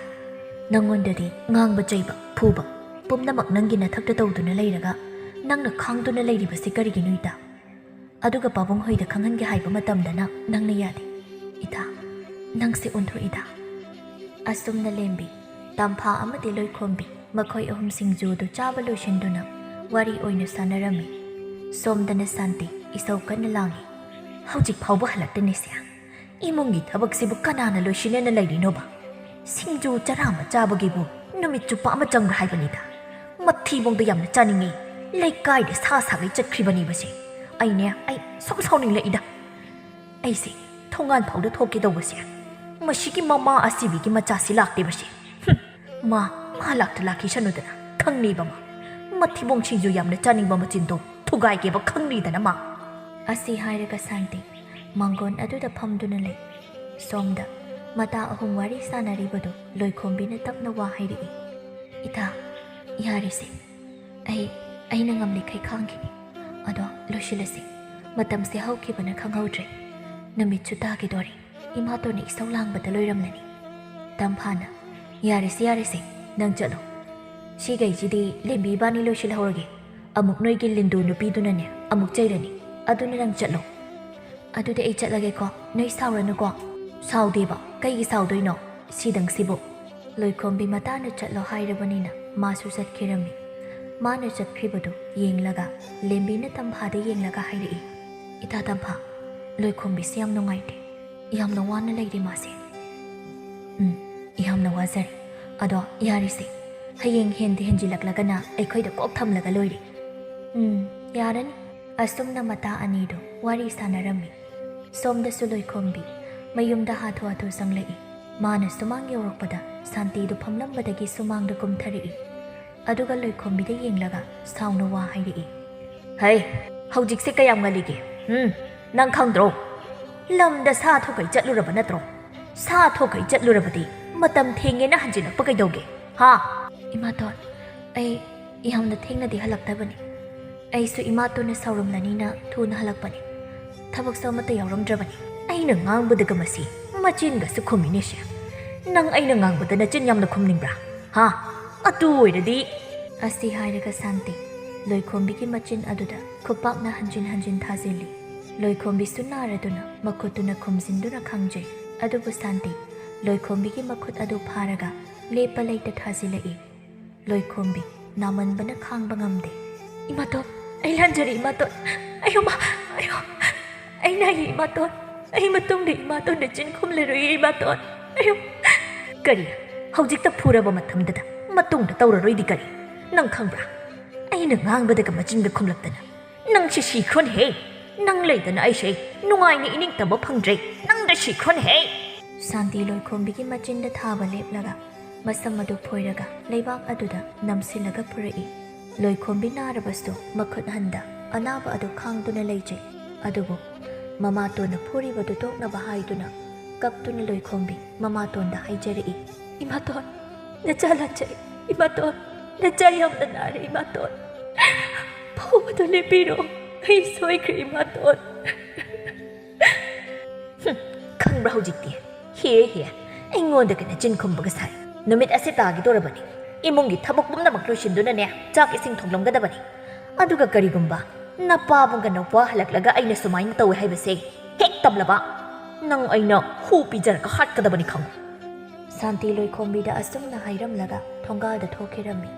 ꯅꯪꯉꯣꯟꯗꯗꯤ ꯉꯥꯡꯕ ꯆꯩꯕ ꯐꯨꯕ ꯄꯨꯝꯅꯃꯛ ꯅꯪꯒꯤ ꯅꯊꯛꯇ ꯇꯧꯗꯨꯅ ꯂꯩꯔꯒ ꯅꯪꯅ ꯈꯥꯡꯗꯨꯅ ꯂꯩꯔꯤꯕꯁꯤ ꯀꯔꯤꯒꯤꯅꯣ ꯏꯇꯥ ꯑꯗꯨꯒ ꯄꯥꯕꯨꯡ ꯍꯣꯏꯗ ꯈꯪꯍꯟꯒꯦ ꯍꯥꯏꯕ ꯃꯇꯝꯗꯅ ꯅꯪꯅ ꯌꯥꯗꯦ ꯏꯇꯥ ꯅꯪꯁꯦ ꯑꯣꯟꯊꯣꯛꯏꯗ ꯑꯁꯨꯝꯅ ꯂꯦꯝꯕꯤ ꯇꯝꯐꯥ ꯑꯃꯗꯤ ꯂꯣꯏꯈꯣꯝꯕꯤ ꯃꯈꯣꯏ ꯑꯍꯨꯝ ꯁꯤꯡꯖꯨꯗꯨ ꯆꯥꯕ ꯂꯣꯏꯁꯤꯟꯗꯨꯅ ꯋꯥꯔꯤ ꯑꯣꯏꯅ ꯁꯥꯟꯅꯔꯝꯃꯤ ꯁꯣꯝꯗꯅ ꯁꯥꯟꯇꯤ ꯏꯁꯧ ꯀꯟꯅ ꯂꯥꯡꯏ ꯍꯧꯖꯤꯛ ꯐꯥꯎꯕ ꯍꯜꯂꯛꯇꯅꯦꯁꯦ ꯏꯃꯨꯡꯒꯤ ꯊꯕꯛꯁꯤꯕꯨ ꯀꯅꯥꯅ ꯂꯣꯏꯁꯤꯟꯅꯦꯅ ꯂꯩꯔꯤꯅꯣꯕ ꯁꯤꯡꯖꯨ ꯆꯔꯥ ꯑꯃ ꯆꯥꯕꯒꯤꯕꯨ ꯅꯨꯃꯤꯠ ꯆꯨꯞꯄ ꯑꯃ ꯆꯪꯕ꯭ꯔꯥ ꯍꯥꯏꯕꯅꯤꯗ ꯃꯊꯤꯕꯣꯡꯗ ꯌꯥꯝꯅ ꯆꯥꯅꯤꯡꯉꯤ ꯂꯩꯀꯥꯏꯗ ꯁꯥ ꯁꯥꯒꯩ ꯆꯠꯈ꯭ꯔꯤꯕꯅꯤꯕꯁꯦ ꯑꯩ ꯁꯨꯝ ꯁꯥꯎꯅꯤꯡꯂꯛꯏꯗ ꯑꯩꯁꯦ ꯊꯣꯡꯒꯥꯟ ꯐꯥꯎꯗ ꯊꯣꯛꯀꯦ ꯇꯧꯕꯁꯦ ꯃꯁꯤꯒꯤ ꯃꯃꯥ ꯑꯁꯤꯕꯤꯒꯤ ꯃꯆꯥꯁꯤ ꯂꯥꯛꯇꯦꯕꯁꯦ ꯃꯥ ꯂꯥꯛꯈꯤꯁꯅꯨꯗꯅ ꯈꯪꯅꯤꯕ ꯃꯊꯤꯕꯣꯡ ꯁꯤꯡꯖꯨ ꯌꯥꯝꯅ ꯆꯥꯅꯤꯡꯕ ꯃꯆꯤꯟꯗꯣ ꯊꯨꯒꯥꯏꯒꯦꯕ ꯈꯪꯅꯤꯗꯅ ꯃꯥ ꯑꯁꯤ ꯍꯥꯏꯔꯒ ꯁꯥꯟꯇꯤ ꯃꯥꯡꯒꯣꯟ ꯑꯗꯨꯗ ꯐꯝꯗꯨꯅ ꯂꯩ ꯁꯣꯝꯗ ꯃꯇꯥ ꯑꯍꯨꯝ ꯋꯥꯔꯤ ꯁꯥꯟꯅꯔꯤꯕꯗꯨ ꯂꯣꯏꯈꯣꯝꯕꯤꯅ ꯇꯞꯅ ꯋꯥ ꯍꯥꯏꯔꯛꯏ ꯏꯇꯥ ꯌꯥꯔꯤꯁꯦ ꯑꯩꯅ ꯉꯝꯂꯤꯈꯩ ꯈꯥꯡꯈꯤꯅꯤ ꯑꯗꯣ ꯂꯣꯏꯁꯤꯜꯂꯁꯤ ꯃꯇꯝꯁꯦ ꯍꯧꯈꯤꯕꯅ ꯈꯪꯍꯧꯗ꯭ꯔꯦ ꯅꯨꯃꯤꯠꯁꯨ ꯇꯥꯈꯤꯗꯣꯔꯤ ꯏꯃꯥꯇꯣꯟꯅ ꯏꯁꯧ ꯂꯥꯡꯕꯗ ꯂꯣꯏꯔꯝꯂꯅꯤ ꯇꯝꯐꯥꯅ ꯌꯥꯔꯤꯁꯦ ꯅꯪ ꯆꯠꯂꯣ ꯁꯤꯈꯩꯁꯤꯗꯤ ꯂꯦꯝꯕꯤ ꯏꯕꯥꯅꯤ ꯂꯣꯏꯁꯤꯜꯍꯧꯔꯒꯦ ꯑꯃꯨꯛ ꯅꯣꯏꯒꯤ ꯂꯤꯟꯗꯨ ꯅꯨꯄꯤꯗꯨꯅꯅꯦ ꯑꯃꯨꯛ ꯆꯩꯔꯅꯤ ꯑꯗꯨꯅ ꯅꯪ ꯆꯠꯂꯣ ꯑꯗꯨꯗꯤ ꯑꯩ ꯆꯠꯂꯒꯦꯀꯣ ꯅꯣꯏ ꯁꯥꯎꯔꯅꯨꯀꯣ ꯁꯥꯎꯗꯦꯕ ꯀꯩꯒꯤ ꯁꯥꯎꯗꯣꯏꯅꯣ ꯁꯤꯗꯪꯁꯤꯕꯨ ꯂꯣꯏꯈꯣꯝꯕꯤ ꯃꯇꯥꯅ ꯆꯠꯂꯣ ꯍꯥꯏꯔꯕꯅꯤꯅ ꯃꯥꯁꯨ ꯆꯠꯈꯤꯔꯝꯃꯤ ꯃꯥꯅ ꯆꯠꯈ꯭ꯔꯤꯕꯗꯨ ꯌꯦꯡꯂꯒ ꯂꯦꯝꯕꯤꯅ ꯇꯝꯐꯥꯗ ꯌꯦꯡꯂꯒ ꯍꯥꯏꯔꯛꯏ ꯏꯇꯥ ꯇꯝꯐꯥ ꯂꯣꯏꯈꯣꯝꯕꯤꯁꯦ ꯌꯥꯝ ꯅꯨꯡꯉꯥꯏꯇꯦ ꯌꯥꯝꯅ ꯋꯥꯅ ꯂꯩꯔꯤ ꯃꯥꯁꯦ ꯌꯥꯝꯅ ꯋꯥꯖꯔꯦ ꯑꯗꯣ ꯌꯥꯔꯤꯁꯦ ꯍꯌꯦꯡ ꯍꯦꯟꯖꯤꯜꯂꯛꯂꯒꯅ ꯑꯩꯈꯣꯏꯗ ꯀꯣꯛ ꯊꯝꯂꯒ ꯂꯣꯏꯔꯦ ꯌꯥꯔꯅꯤ ꯑꯁꯨꯝꯅ ꯃꯇꯥ ꯑꯅꯤꯗꯨ ꯋꯥꯔꯤ ꯁꯥꯟꯅꯔꯝꯃꯤ ꯁꯣꯝꯗꯁꯨ ꯂꯣꯏꯈꯣꯝꯕꯤ ꯃꯌꯨꯝꯗ ꯍꯥꯊꯨ ꯆꯪꯂꯛꯏ ꯃꯥꯅ ꯁꯨꯃꯥꯡ ꯌꯧꯔꯛꯄꯗ ꯁꯥꯟꯇꯤꯗꯨ ꯐꯝꯂꯝꯕꯗꯒꯤ ꯁꯨꯃꯥꯡꯗ ꯀꯨꯝꯊꯔꯛꯏ ꯑꯗꯨꯒ ꯂꯣꯏꯈꯣꯝꯕꯤꯗ ꯌꯦꯡꯂꯒ ꯁꯥꯎꯅ ꯋꯥ ꯍꯥꯏꯔꯛꯏ ꯍꯩ ꯍꯧꯖꯤꯛꯁꯦ ꯀꯌꯥꯝ ꯉꯜꯂꯤꯒꯦ ꯅꯪ ꯈꯪꯗ꯭ꯔꯣ ꯂꯝꯗ ꯁꯥ ꯊꯣꯛꯀꯩ ꯆꯠꯂꯨꯔꯕ ꯅꯠꯇ꯭ꯔꯣ ꯁꯥ ꯊꯣꯛꯀꯩ ꯆꯠꯂꯨꯔꯕꯗꯤ ꯃꯇꯝ ꯊꯦꯡꯉꯦꯅ ꯍꯟꯖꯤꯜꯂꯛꯄ ꯀꯩꯗꯧꯒꯦ ꯍꯥ ꯏꯃꯥꯇꯣꯟ ꯑꯩ ꯌꯥꯝꯅ ꯊꯦꯡꯅꯗꯤ ꯍꯜꯂꯛꯇꯕꯅꯤ ꯑꯩꯁꯨ ꯏꯃꯥꯇꯣꯟꯅ ꯁꯥꯎꯔꯝꯂꯅꯤꯅ ꯊꯨꯅ ꯍꯜꯂꯛꯄꯅꯤ ꯊꯕꯛꯁꯨ ꯑꯃꯠꯇ ꯌꯥꯎꯔꯝꯗ꯭ꯔꯕꯅꯤ ꯑꯩꯅ ꯉꯥꯡꯕꯗꯒ ꯃꯁꯤ ꯃꯆꯤꯟꯒꯁꯨ ꯈꯨꯝꯃꯤꯅꯦꯁꯦ ꯅꯪ ꯑꯩꯅ ꯉꯥꯡꯕꯗ ꯅꯆꯤꯟ ꯌꯥꯝꯅ ꯈꯨꯝꯅꯤꯡꯕ꯭ꯔꯥ ꯍꯥ ꯑꯗꯨ ꯑꯣꯏꯔꯗꯤ ꯑꯁꯤ ꯍꯥꯏꯔꯒ ꯁꯥꯟꯇꯤ ꯂꯣꯏꯈꯣꯝꯕꯤꯒꯤ ꯃꯆꯤꯟ ꯑꯗꯨꯗ ꯈꯨꯄꯥꯛꯅ ꯍꯟꯖꯤꯟ ꯊꯥꯖꯤꯜꯂꯤ ꯂꯣꯏꯈꯣꯝꯕꯤꯁꯨ ꯅꯥꯔꯗꯨꯅ ಮಕ್ಕುತುನ ಖುಮ್ಸಿಂದುನ ಖಂಗ್ಜೈ ಅದುಬು ಶಾಂತಿ ಲೊಯ್ಖೊಂಬಿಗೆ ಮಕ್ಕುತ್ ಅದು ಫಾರಗ ಲೇಪ ಲೈಟ ಠಾಸಿಲೈ ಲೊಯ್ಖೊಂಬಿ ನಾಮನ್ಬನ ಖಾಂಗ್ಬ ngамದೆ ಇಮಾತೋನ್ ಐ ಲಾಂಜರಿ ಇಮಾತೋನ್ ಅಯ್ಯಮ್ಮ ಅಯ್ಯೋ ಐ ನಾಯಿ ಇಮಾತೋನ್ ಐ ಮತ್ತೊಂದು ಇಮಾತೋನ್ ಚಿನ್ ಖುಮ್ಲೆರು ಇಮಾತೋನ್ ಅಯ್ಯೋ ಕರಿ ಹೌಜಿಕ್ತ ಫೂರಬ ಮತ್ತಂದದ ಮತ್ತೊಂದು ತೌರರೊಯ್ದಿ ಕರಿ ನಂಗೆ ಖಂಗ್ಬ್ರಾ ಐನ ngāಂಗ್ಬದಗ ಮಚಿನ್ಗ ಖುಮ್ಲಕ್ತನ ನಂಗೆ ಶಿಖೋನ್ ಹೇ nang leidana aishe nungaina ining taba phangdre nang da shikhon he Santi Loikhombi ki machinda thaba leplaga masam adu phoiraga leibak aduda namsilaga purai Loikhombi narabastu makhut handa anaba adu khangduna leije adubu mama tona phuri badu tokna bahaiduna kaptuna Loikhombi mama tonda haijari imaton nachala chai imaton nachari hamda nare imaton phobadu lepiro I soikre imaton khangba hojikti he aingonda kana jin khumbaga sai numit ase tagi dorabani imungi thabak bumna maklo shinduna ne chak ising thonglamgadabani aduga karigumba napabunga nopwa halaklaga aina sumaina tawe haibase hek tablaba nang aina hu pijaraka hatkadabani khang Santi Loikhombi da asumna hairamlaga thongalda thokirami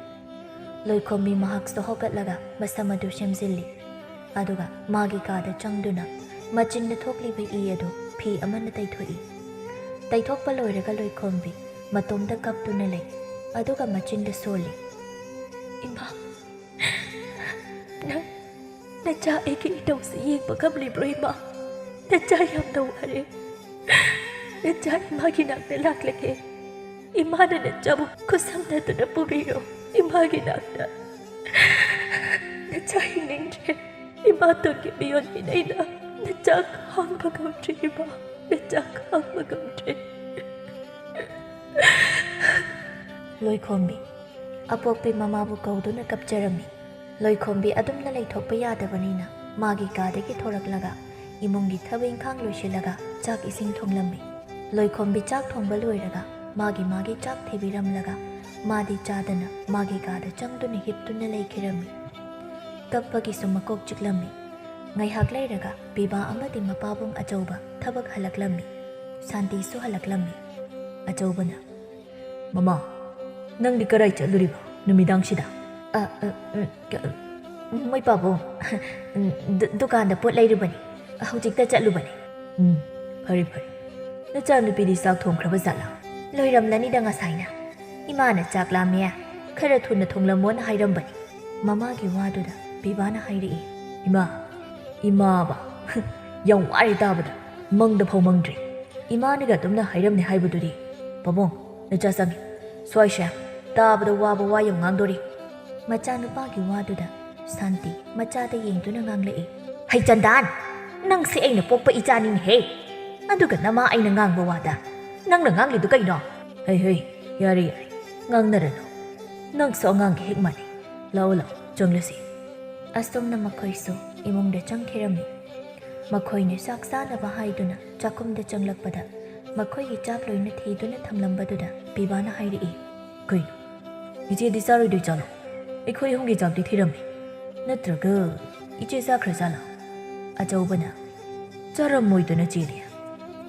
Loikhombi mahaksto hogatlaga masamadu shemzilli aduga magi kada changduna machinna thokliba adu phi amana taithokpa loiraga Loikhombi matomda kaptuna lei aduga machinda soli ima na cha eki idong se yengba kamli brima na cha yam da ware na cha magi nakta laklake imana na chabu kusamna tuna pubiro imagi nakta na cha hiningre imaton ke biyon hinaina najak hang bagamtre iba najak hang bagamtre Loikhombi apokpi mama bu kauduna kapjarami Loikhombi adumna leithokpa yadabanina magi kadagi thoraklaga imungi thabeng khang loisilaga chak ising thonglammi Loikhombi chak thongba loiraga magi chak thebiramlaga madi chadana magi kada changduna hiptuna leikhirammi Kapagi sumakok chiklami ngai haklai raga biba amadi mapabung ajauba thabak halaklami Santi su halaklami ajaubana Mama nang di karai chaluriba numidang sida mai pabung dukan da pot lairubani hojikta chalubani phari ꯅꯆꯥꯅꯨꯄꯤꯗꯤ ꯆꯥꯛ ꯊꯣꯡꯈ꯭ꯔꯕ ꯖꯥꯠꯂꯥ ꯂꯣꯏꯔꯝꯂꯅꯤꯗ ꯉꯁꯥꯏꯅ ꯏꯃꯥꯅ ꯆꯥꯛ ꯂꯥꯝꯃꯦ ꯈꯔ ꯊꯨꯅ ꯊꯣꯡꯂꯝꯃꯣꯅ ꯍꯥꯏꯔꯝꯕꯅꯤ ꯃꯃꯥꯒꯤ ꯋꯥꯗꯨꯗ ꯕꯤꯕꯥꯅ ꯍꯥꯏꯔꯛꯏ 이마봐 영와리다보다 멍다포 멍드리 이마니가 덤나 하이럼니 하이부두리 바봉 늦자상이 소이샤 따보다 와보 와용 앙도리 마짜누빠기 와두다 산티 마짜다 잉두나 앙레이 하이짠단 낭시 에이나 뽀빠 이짜닝 해 아두가 나마 아이나 앙보 와다 낭나 앙리도 까이너 헤이 야리 앙나르노 낭서 앙게 핵마니 라올라 정르시 아스톰나 마코이소 이몽데 짱케람니 마코이네 싹사나바 하이두나 자콤데 짱락바다 마코이 짝로이나 테이두나 탐람바두다 비바나 하이리이 그이 이제 디사로이도 있잖아 이코이 홍기 잡디 티람니 너트르그 이제 사크라잖아 아자오바나 짜람 모이두나 지리야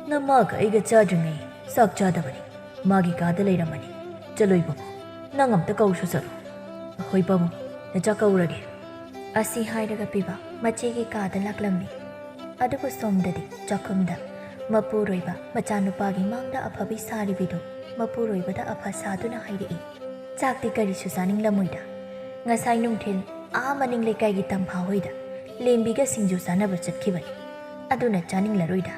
나마가 이가 짜중이 싹 짜다바니 마기 가들레이라마니 쩔로이바모 낭암다 까우쇼서로 호이바모 나 짜까우라게 ꯑꯁꯤ ꯍꯥꯏꯔꯒ ꯄꯤꯕ ꯃꯆꯦꯒꯤ ꯀꯥꯗ ꯂꯥꯛꯂꯝꯃꯤ ꯑꯗꯨꯕꯨ ꯁꯣꯝꯗꯗꯤ ꯆꯥꯛꯈꯨꯝꯗ ꯃꯄꯨꯔꯣꯏꯕ ꯃꯆꯥꯅꯨꯄꯥꯒꯤ ꯃꯥꯡꯗ ꯑꯐꯕꯤ ꯁꯥꯔꯤꯕꯤꯗꯨ ꯃꯄꯨꯔꯣꯏꯕꯗ ꯑꯐ ꯁꯥꯗꯨꯅ ꯍꯥꯏꯔꯛꯏ ꯆꯥꯛꯇꯤ ꯀꯔꯤꯁꯨ ꯆꯥꯅꯤꯡꯂꯝꯃꯣꯏꯗ ꯉꯁꯥꯏ ꯅꯨꯡꯊꯤꯜ ꯃꯅꯤꯡ ꯂꯩꯀꯥꯏꯒꯤ ꯇꯝꯐꯥ ꯍꯣꯏꯗ ꯂꯦꯝꯕꯤꯒ ꯁꯤꯡꯖꯨ ꯆꯥꯅꯕ ꯆꯠꯈꯤꯕꯅꯤ ꯑꯗꯨꯅ ꯆꯥꯅꯤꯡꯂꯔꯣꯏꯗ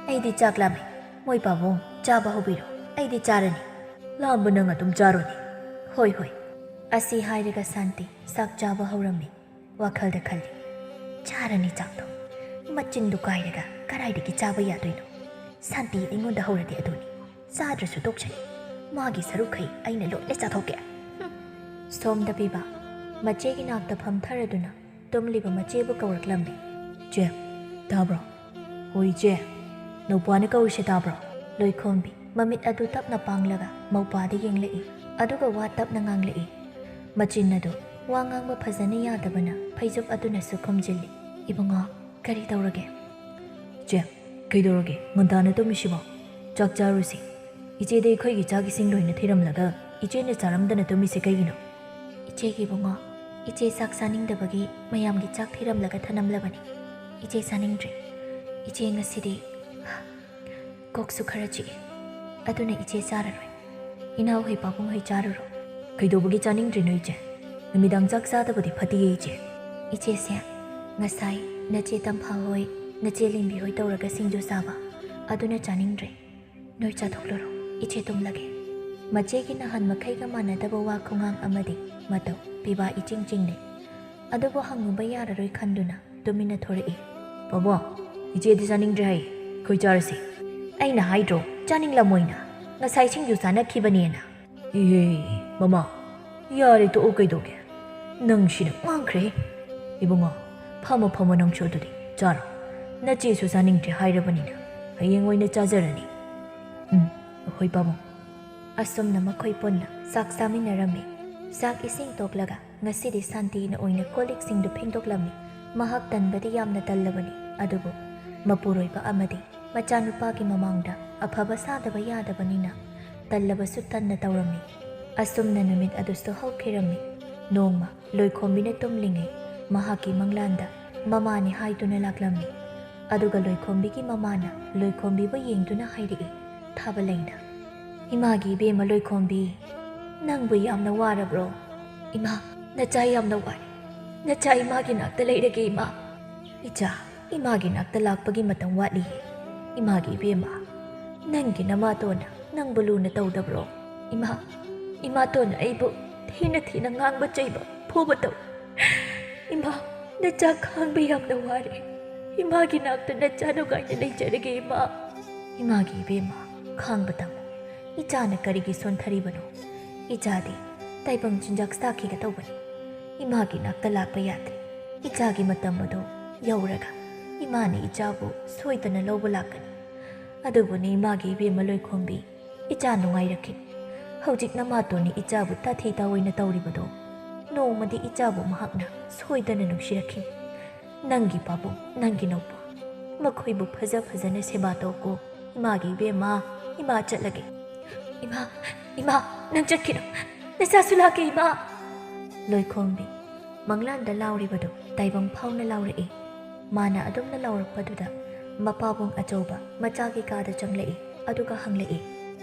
ꯑꯩꯗꯤ ꯆꯥꯛ ꯂꯥꯝꯃꯦ ꯃꯣꯏ ꯄꯥꯕꯨꯡ ꯆꯥꯕ ꯍꯧꯕꯤꯔꯣ ꯑꯩꯗꯤ ꯆꯥꯔꯅꯤ ꯂꯥꯝꯕ ꯅꯪ ꯑꯗꯨꯝ ꯆꯥꯔꯣꯅꯤ ꯍꯣꯏ ꯍꯣꯏ ꯑꯁꯤ ꯍꯥꯏꯔꯒ ꯁꯥꯟꯇꯤ ꯆꯥꯛ ꯆꯥꯕ ꯍꯧꯔꯝꯃꯤ ꯋꯥꯈꯜꯗ ꯈꯜꯂꯤ ꯆꯥꯔꯅꯤ ꯆꯥꯛꯇꯣ ꯃꯆꯤꯟꯗꯨ ꯀꯥꯏꯔꯒ ꯀꯔꯥꯏꯗꯒꯤ ꯆꯥꯕ ꯌꯥꯗꯣꯏꯅꯣ ꯁꯥꯟꯇꯤ ꯑꯩꯉꯣꯟꯗ ꯍꯧꯔꯗꯤ ꯑꯗꯨꯅꯤ ꯆꯥꯗ꯭ꯔꯁꯨ ꯇꯣꯛꯆꯅꯤ ꯃꯥꯒꯤ ꯁꯔꯨꯛꯈꯩ ꯑꯩꯅ ꯂꯣꯏꯅ ꯆꯥꯊꯣꯛꯀꯦ ꯁꯣꯝꯗ ꯄꯤꯕ ꯃꯆꯦꯒꯤ ꯅꯥꯛꯇ ꯐꯝꯊꯔꯗꯨꯅ ꯇꯨꯝꯂꯤꯕ ꯃꯆꯦꯕꯨ ꯀꯧꯔꯛꯂꯝꯃꯤ ꯆꯦ ꯇꯥꯕ꯭ꯔꯣ ꯍꯣꯏ ꯆꯦ ꯅꯧꯄꯥꯅ ꯀꯧꯔꯤꯁꯦ ꯇꯥꯕ꯭ꯔꯣ ꯂꯣꯏꯈꯣꯝꯕꯤ ꯃꯃꯤꯠ ꯑꯗꯨ ꯇꯞꯅ ꯄꯥꯡꯂꯒ ꯃꯧꯄꯥꯗ ꯌꯦꯡꯂꯛꯏ ꯑꯗꯨꯒ ꯋꯥ ꯇꯞꯅ ꯉꯥꯡꯂꯛꯏ ꯃꯆꯤꯟ ꯑꯗꯨ ꯋꯥ ꯉꯥꯡꯕ ꯐꯖꯅ ꯌꯥꯗꯕꯅ ꯐꯩꯖꯨꯞ ꯑꯗꯨꯅꯁꯨ ꯈꯨꯝꯖꯤꯜꯂꯤ ꯏꯕꯨꯡꯉꯣ ꯀꯔꯤ ꯇꯧꯔꯒꯦ ꯆꯦ ꯀꯩꯗꯧꯔꯒꯦ ꯉꯟꯇꯥꯅ ꯇꯨꯝꯃꯤꯁꯤꯕꯣ ꯆꯥꯛ ꯆꯥꯔꯨꯁꯤ ꯏꯆꯦꯗ ꯑꯩꯈꯣꯏꯒꯤ ꯆꯥꯛ ꯏꯁꯤꯡ ꯂꯣꯏꯅ ꯊꯤꯔꯝꯂꯒ ꯏꯆꯦꯅ ꯆꯥꯔꯝꯗꯅ ꯇꯨꯝꯃꯤꯁꯤ ꯀꯩꯒꯤꯅꯣ ꯏꯆꯦꯒꯤ ꯏꯕꯨꯡꯉꯣ ꯏꯆꯦ ꯆꯥꯛ ꯆꯥꯅꯤꯡꯗꯕꯒꯤ ꯃꯌꯥꯝꯒꯤ ꯆꯥꯛ ꯊꯤꯔꯝꯂꯒ ꯊꯅꯝꯂꯕꯅꯤ ꯏꯆꯦ ꯆꯥꯅꯤꯡꯗ꯭ꯔꯦ ꯏꯆꯦ ꯉꯁꯤꯗꯤ ꯀꯣꯛꯁꯨ ꯈꯔ ꯆꯤꯛꯏ ꯑꯗꯨꯅ ꯏꯆꯦ ꯆꯥꯔꯔꯣꯏ ꯏꯅꯥꯎꯍꯣꯏ ꯄꯥꯕꯨꯡꯍꯣꯏ ꯆꯥꯔꯨꯔꯣ ꯀꯩꯗꯧꯕꯒꯤ ꯆꯥꯅꯤꯡꯗ꯭ꯔꯤꯅꯣ ꯏꯆꯦ ꯅꯨꯃꯤꯗꯥꯡ ꯆꯥꯛ ꯆꯥꯗꯕꯗꯤ ꯐꯠꯇꯤꯌꯦ ꯏꯆꯦ ꯏꯆꯦꯁꯦ ꯉꯁꯥꯏ ꯅꯆꯦ ꯇꯝꯐꯥ ꯍꯣꯏ ꯅꯆꯦ ꯂꯦꯝꯕꯤ ꯍꯣꯏ ꯇꯧꯔꯒ ꯁꯤꯡꯖꯨ ꯆꯥꯕ ꯑꯗꯨꯅ ꯆꯥꯅꯤꯡꯗ꯭ꯔꯦ ꯅꯣꯏ ꯆꯥꯊꯣꯛꯂꯨꯔꯣ ꯏꯆꯦ ꯇꯨꯝꯂꯒꯦ ꯃꯆꯦꯒꯤ ꯅꯍꯥꯟ ꯃꯈꯩꯒ ꯃꯥꯟꯅꯗꯕ ꯋꯥ ꯈꯨꯉꯥꯡ ꯑꯃꯗꯤ ꯃꯇꯧ ꯄꯤꯕꯥ ꯏꯆꯤꯡ ꯆꯤꯡꯅꯩ ꯑꯗꯨꯕꯨ ꯍꯪꯉꯨꯕ ꯌꯥꯔꯔꯣꯏ ꯈꯟꯗꯨꯅ ꯇꯨꯃꯤꯟꯅ ꯊꯣꯔꯛꯏ ꯕꯥꯕꯥ ꯏꯆꯦꯗꯤ ꯆꯥꯅꯤꯡꯗ꯭ꯔꯦ ꯍꯥꯏꯌꯦ ꯑꯩꯈꯣꯏ ꯆꯥꯔꯁꯤ ꯑꯩꯅ ꯍꯥꯏꯗ꯭ꯔꯣ ꯆꯥꯅꯤꯡꯂꯝꯃꯣꯏꯅ ꯉꯁꯥꯏ ꯁꯤꯡꯖꯨ ꯆꯥꯅꯈꯤꯕꯅꯦꯅ ꯏꯍꯦ ꯃꯃꯥ ꯌꯥꯔꯦ ꯇꯣꯛꯑꯣ ꯀꯩꯗꯧꯒꯦ ꯅꯪꯁꯤꯅ ꯉꯥꯡꯈ꯭ꯔꯦ ꯏꯕꯨꯡꯉꯣ ꯐꯝꯃꯣ ꯅꯪꯁꯨ ꯑꯗꯨꯗꯤ ꯆꯥꯔꯣ ꯅꯆꯦꯁꯨ ꯆꯥꯅꯤꯡꯗ꯭ꯔꯦ ꯍꯥꯏꯔꯕꯅꯤꯅ ꯍꯌꯦꯡ ꯑꯣꯏꯅ ꯆꯥꯖꯔꯅꯤ ꯑꯩꯈꯣꯏ ꯄꯥꯕꯨꯡ ꯑꯁꯨꯝꯅ ꯃꯈꯣꯏ ꯄꯨꯟꯅ ꯆꯥꯛ ꯆꯥꯃꯤꯟꯅꯔꯝꯃꯤ ꯆꯥꯛ ꯏꯁꯤꯡ ꯇꯣꯛꯂꯒ ꯉꯁꯤꯗꯤ ꯁꯥꯟꯇꯤꯅ ꯑꯣꯏꯅ ꯀꯣꯜꯂꯤꯛꯁꯤꯡꯗꯨ ꯐꯦꯡꯗꯣꯛꯂꯝꯃꯤ ꯃꯍꯥꯛ ꯇꯟꯕꯗꯤ ꯌꯥꯝꯅ ꯇꯜꯂꯕꯅꯤ ꯑꯗꯨꯕꯨ ꯃꯄꯨꯔꯣꯏꯕ ꯑꯃꯗꯤ ꯃꯆꯥꯅꯨꯄꯥꯒꯤ ꯃꯃꯥꯡꯗ ꯑꯐꯕ ꯁꯥꯗꯕ ꯌꯥꯗꯕꯅꯤꯅ ꯇꯜꯂꯕꯁꯨ ꯇꯟꯅ ꯇꯧꯔꯝꯃꯤ ꯑꯁꯨꯝꯅ ꯅꯨꯃꯤꯠ ꯑꯗꯨꯁꯨ ꯍꯧꯈꯤꯔꯝꯃꯤ ꯅꯣꯡꯃ ꯂꯣꯏꯈꯣꯝꯕꯤꯅ ꯇꯨꯝꯂꯤꯉꯩ ꯃꯍꯥꯛꯀꯤ ꯃꯪꯂꯥꯟꯗ ꯃꯃꯥꯅꯤ ꯍꯥꯏꯗꯨꯅ ꯂꯥꯛꯂꯝꯃꯤ ꯑꯗꯨꯒ ꯂꯣꯏꯈꯣꯝꯕꯤꯒꯤ ꯃꯃꯥꯅ ꯂꯣꯏꯈꯣꯝꯕꯤꯕꯨ ꯌꯦꯡꯗꯨꯅ ꯍꯥꯏꯔꯛꯏ ꯊꯥꯕ ꯂꯩꯅ ꯏꯃꯥꯒꯤ ꯏꯕꯦꯝꯃ ꯂꯣꯏꯈꯣꯝꯕꯤ ꯅꯪꯕꯨ ꯌꯥꯝꯅ ꯋꯥꯔꯕ꯭ꯔꯣ ꯏꯃꯥ ꯅꯆꯥ ꯌꯥꯝꯅ ꯋꯥꯔꯦ ꯅꯆꯥ ꯏꯃꯥꯒꯤ ꯅꯥꯛꯇ ꯂꯩꯔꯒꯦ ꯏꯃꯥ ꯏꯆꯥ ꯏꯃꯥꯒꯤ ꯅꯥꯛꯇ ꯂꯥꯛꯄꯒꯤ ꯃꯇꯝ ꯋꯥꯠꯂꯤꯌꯦ ꯏꯃꯥꯒꯤ ꯏꯕꯦꯝꯃ ꯅꯪꯒꯤ ꯅꯃꯥꯇꯣꯟꯅ ꯅꯪꯕꯨ ꯂꯨꯅ ꯇꯧꯗꯕ꯭ꯔꯣ 이마또는 아이부 티나 낭바 째이바 포버도 이마 내짜 강비함도 와리 이마기 낙도 내짜노 가이네 내짜르게 이마기 베마 강바다모 이자네 까리기 손타리바노 이자디 따이방 진작 스타키가 떠버니 이마기 낙다 락바야데 이자기 마땀모도 여우라가 이마니 이자부 소이드나 로브 락가니 아두부니 이마기 베마 로이콤비 이자 농아이라키 ꯍꯧꯖꯤꯛ ꯅꯃꯥꯇꯣꯟꯅꯤ ꯏꯆꯥꯕꯨ ꯇꯥꯊꯤ ꯇꯥꯑꯣꯏꯅ ꯇꯧꯔꯤꯕꯗꯣ ꯅꯣꯡꯃꯗꯤ ꯏꯆꯥꯕꯨ ꯃꯍꯥꯛꯅ ꯁꯣꯏꯗꯅ ꯅꯨꯡꯁꯤꯔꯛꯈꯤ ꯅꯪꯒꯤ ꯄꯥꯕꯨꯡ ꯅꯪꯒꯤ ꯅꯧꯄꯥ ꯃꯈꯣꯏꯕꯨ ꯐꯖꯅ ꯁꯦꯕꯥ ꯇꯧꯀꯣ 이마기 이베마 이마 ꯆꯠꯂꯒꯦ 이마 ꯅꯪ ꯆꯠꯈꯤꯅꯣ ꯅꯆꯥꯁꯨ ꯂꯥꯛꯀꯦ 이마 ꯂꯣꯏꯈꯣꯝꯕꯤ ꯃꯪꯂꯥꯟꯗ ꯂꯥꯎꯔꯤꯕꯗꯣ ꯇꯥꯏꯕꯪ ꯐꯥꯎꯅ ꯂꯥꯎꯔꯛꯏ ꯃꯥꯅ ꯑꯗꯨꯝꯅ ꯂꯥꯎꯔꯛꯄꯗꯨꯗ ꯃꯄꯥꯕꯨꯡ ꯑꯆꯧꯕ ꯃꯆꯥꯒꯤ ꯀꯥꯗ ꯆꯪꯂꯛꯏ ꯑꯗꯨꯒ ꯍꯪꯂꯛꯏ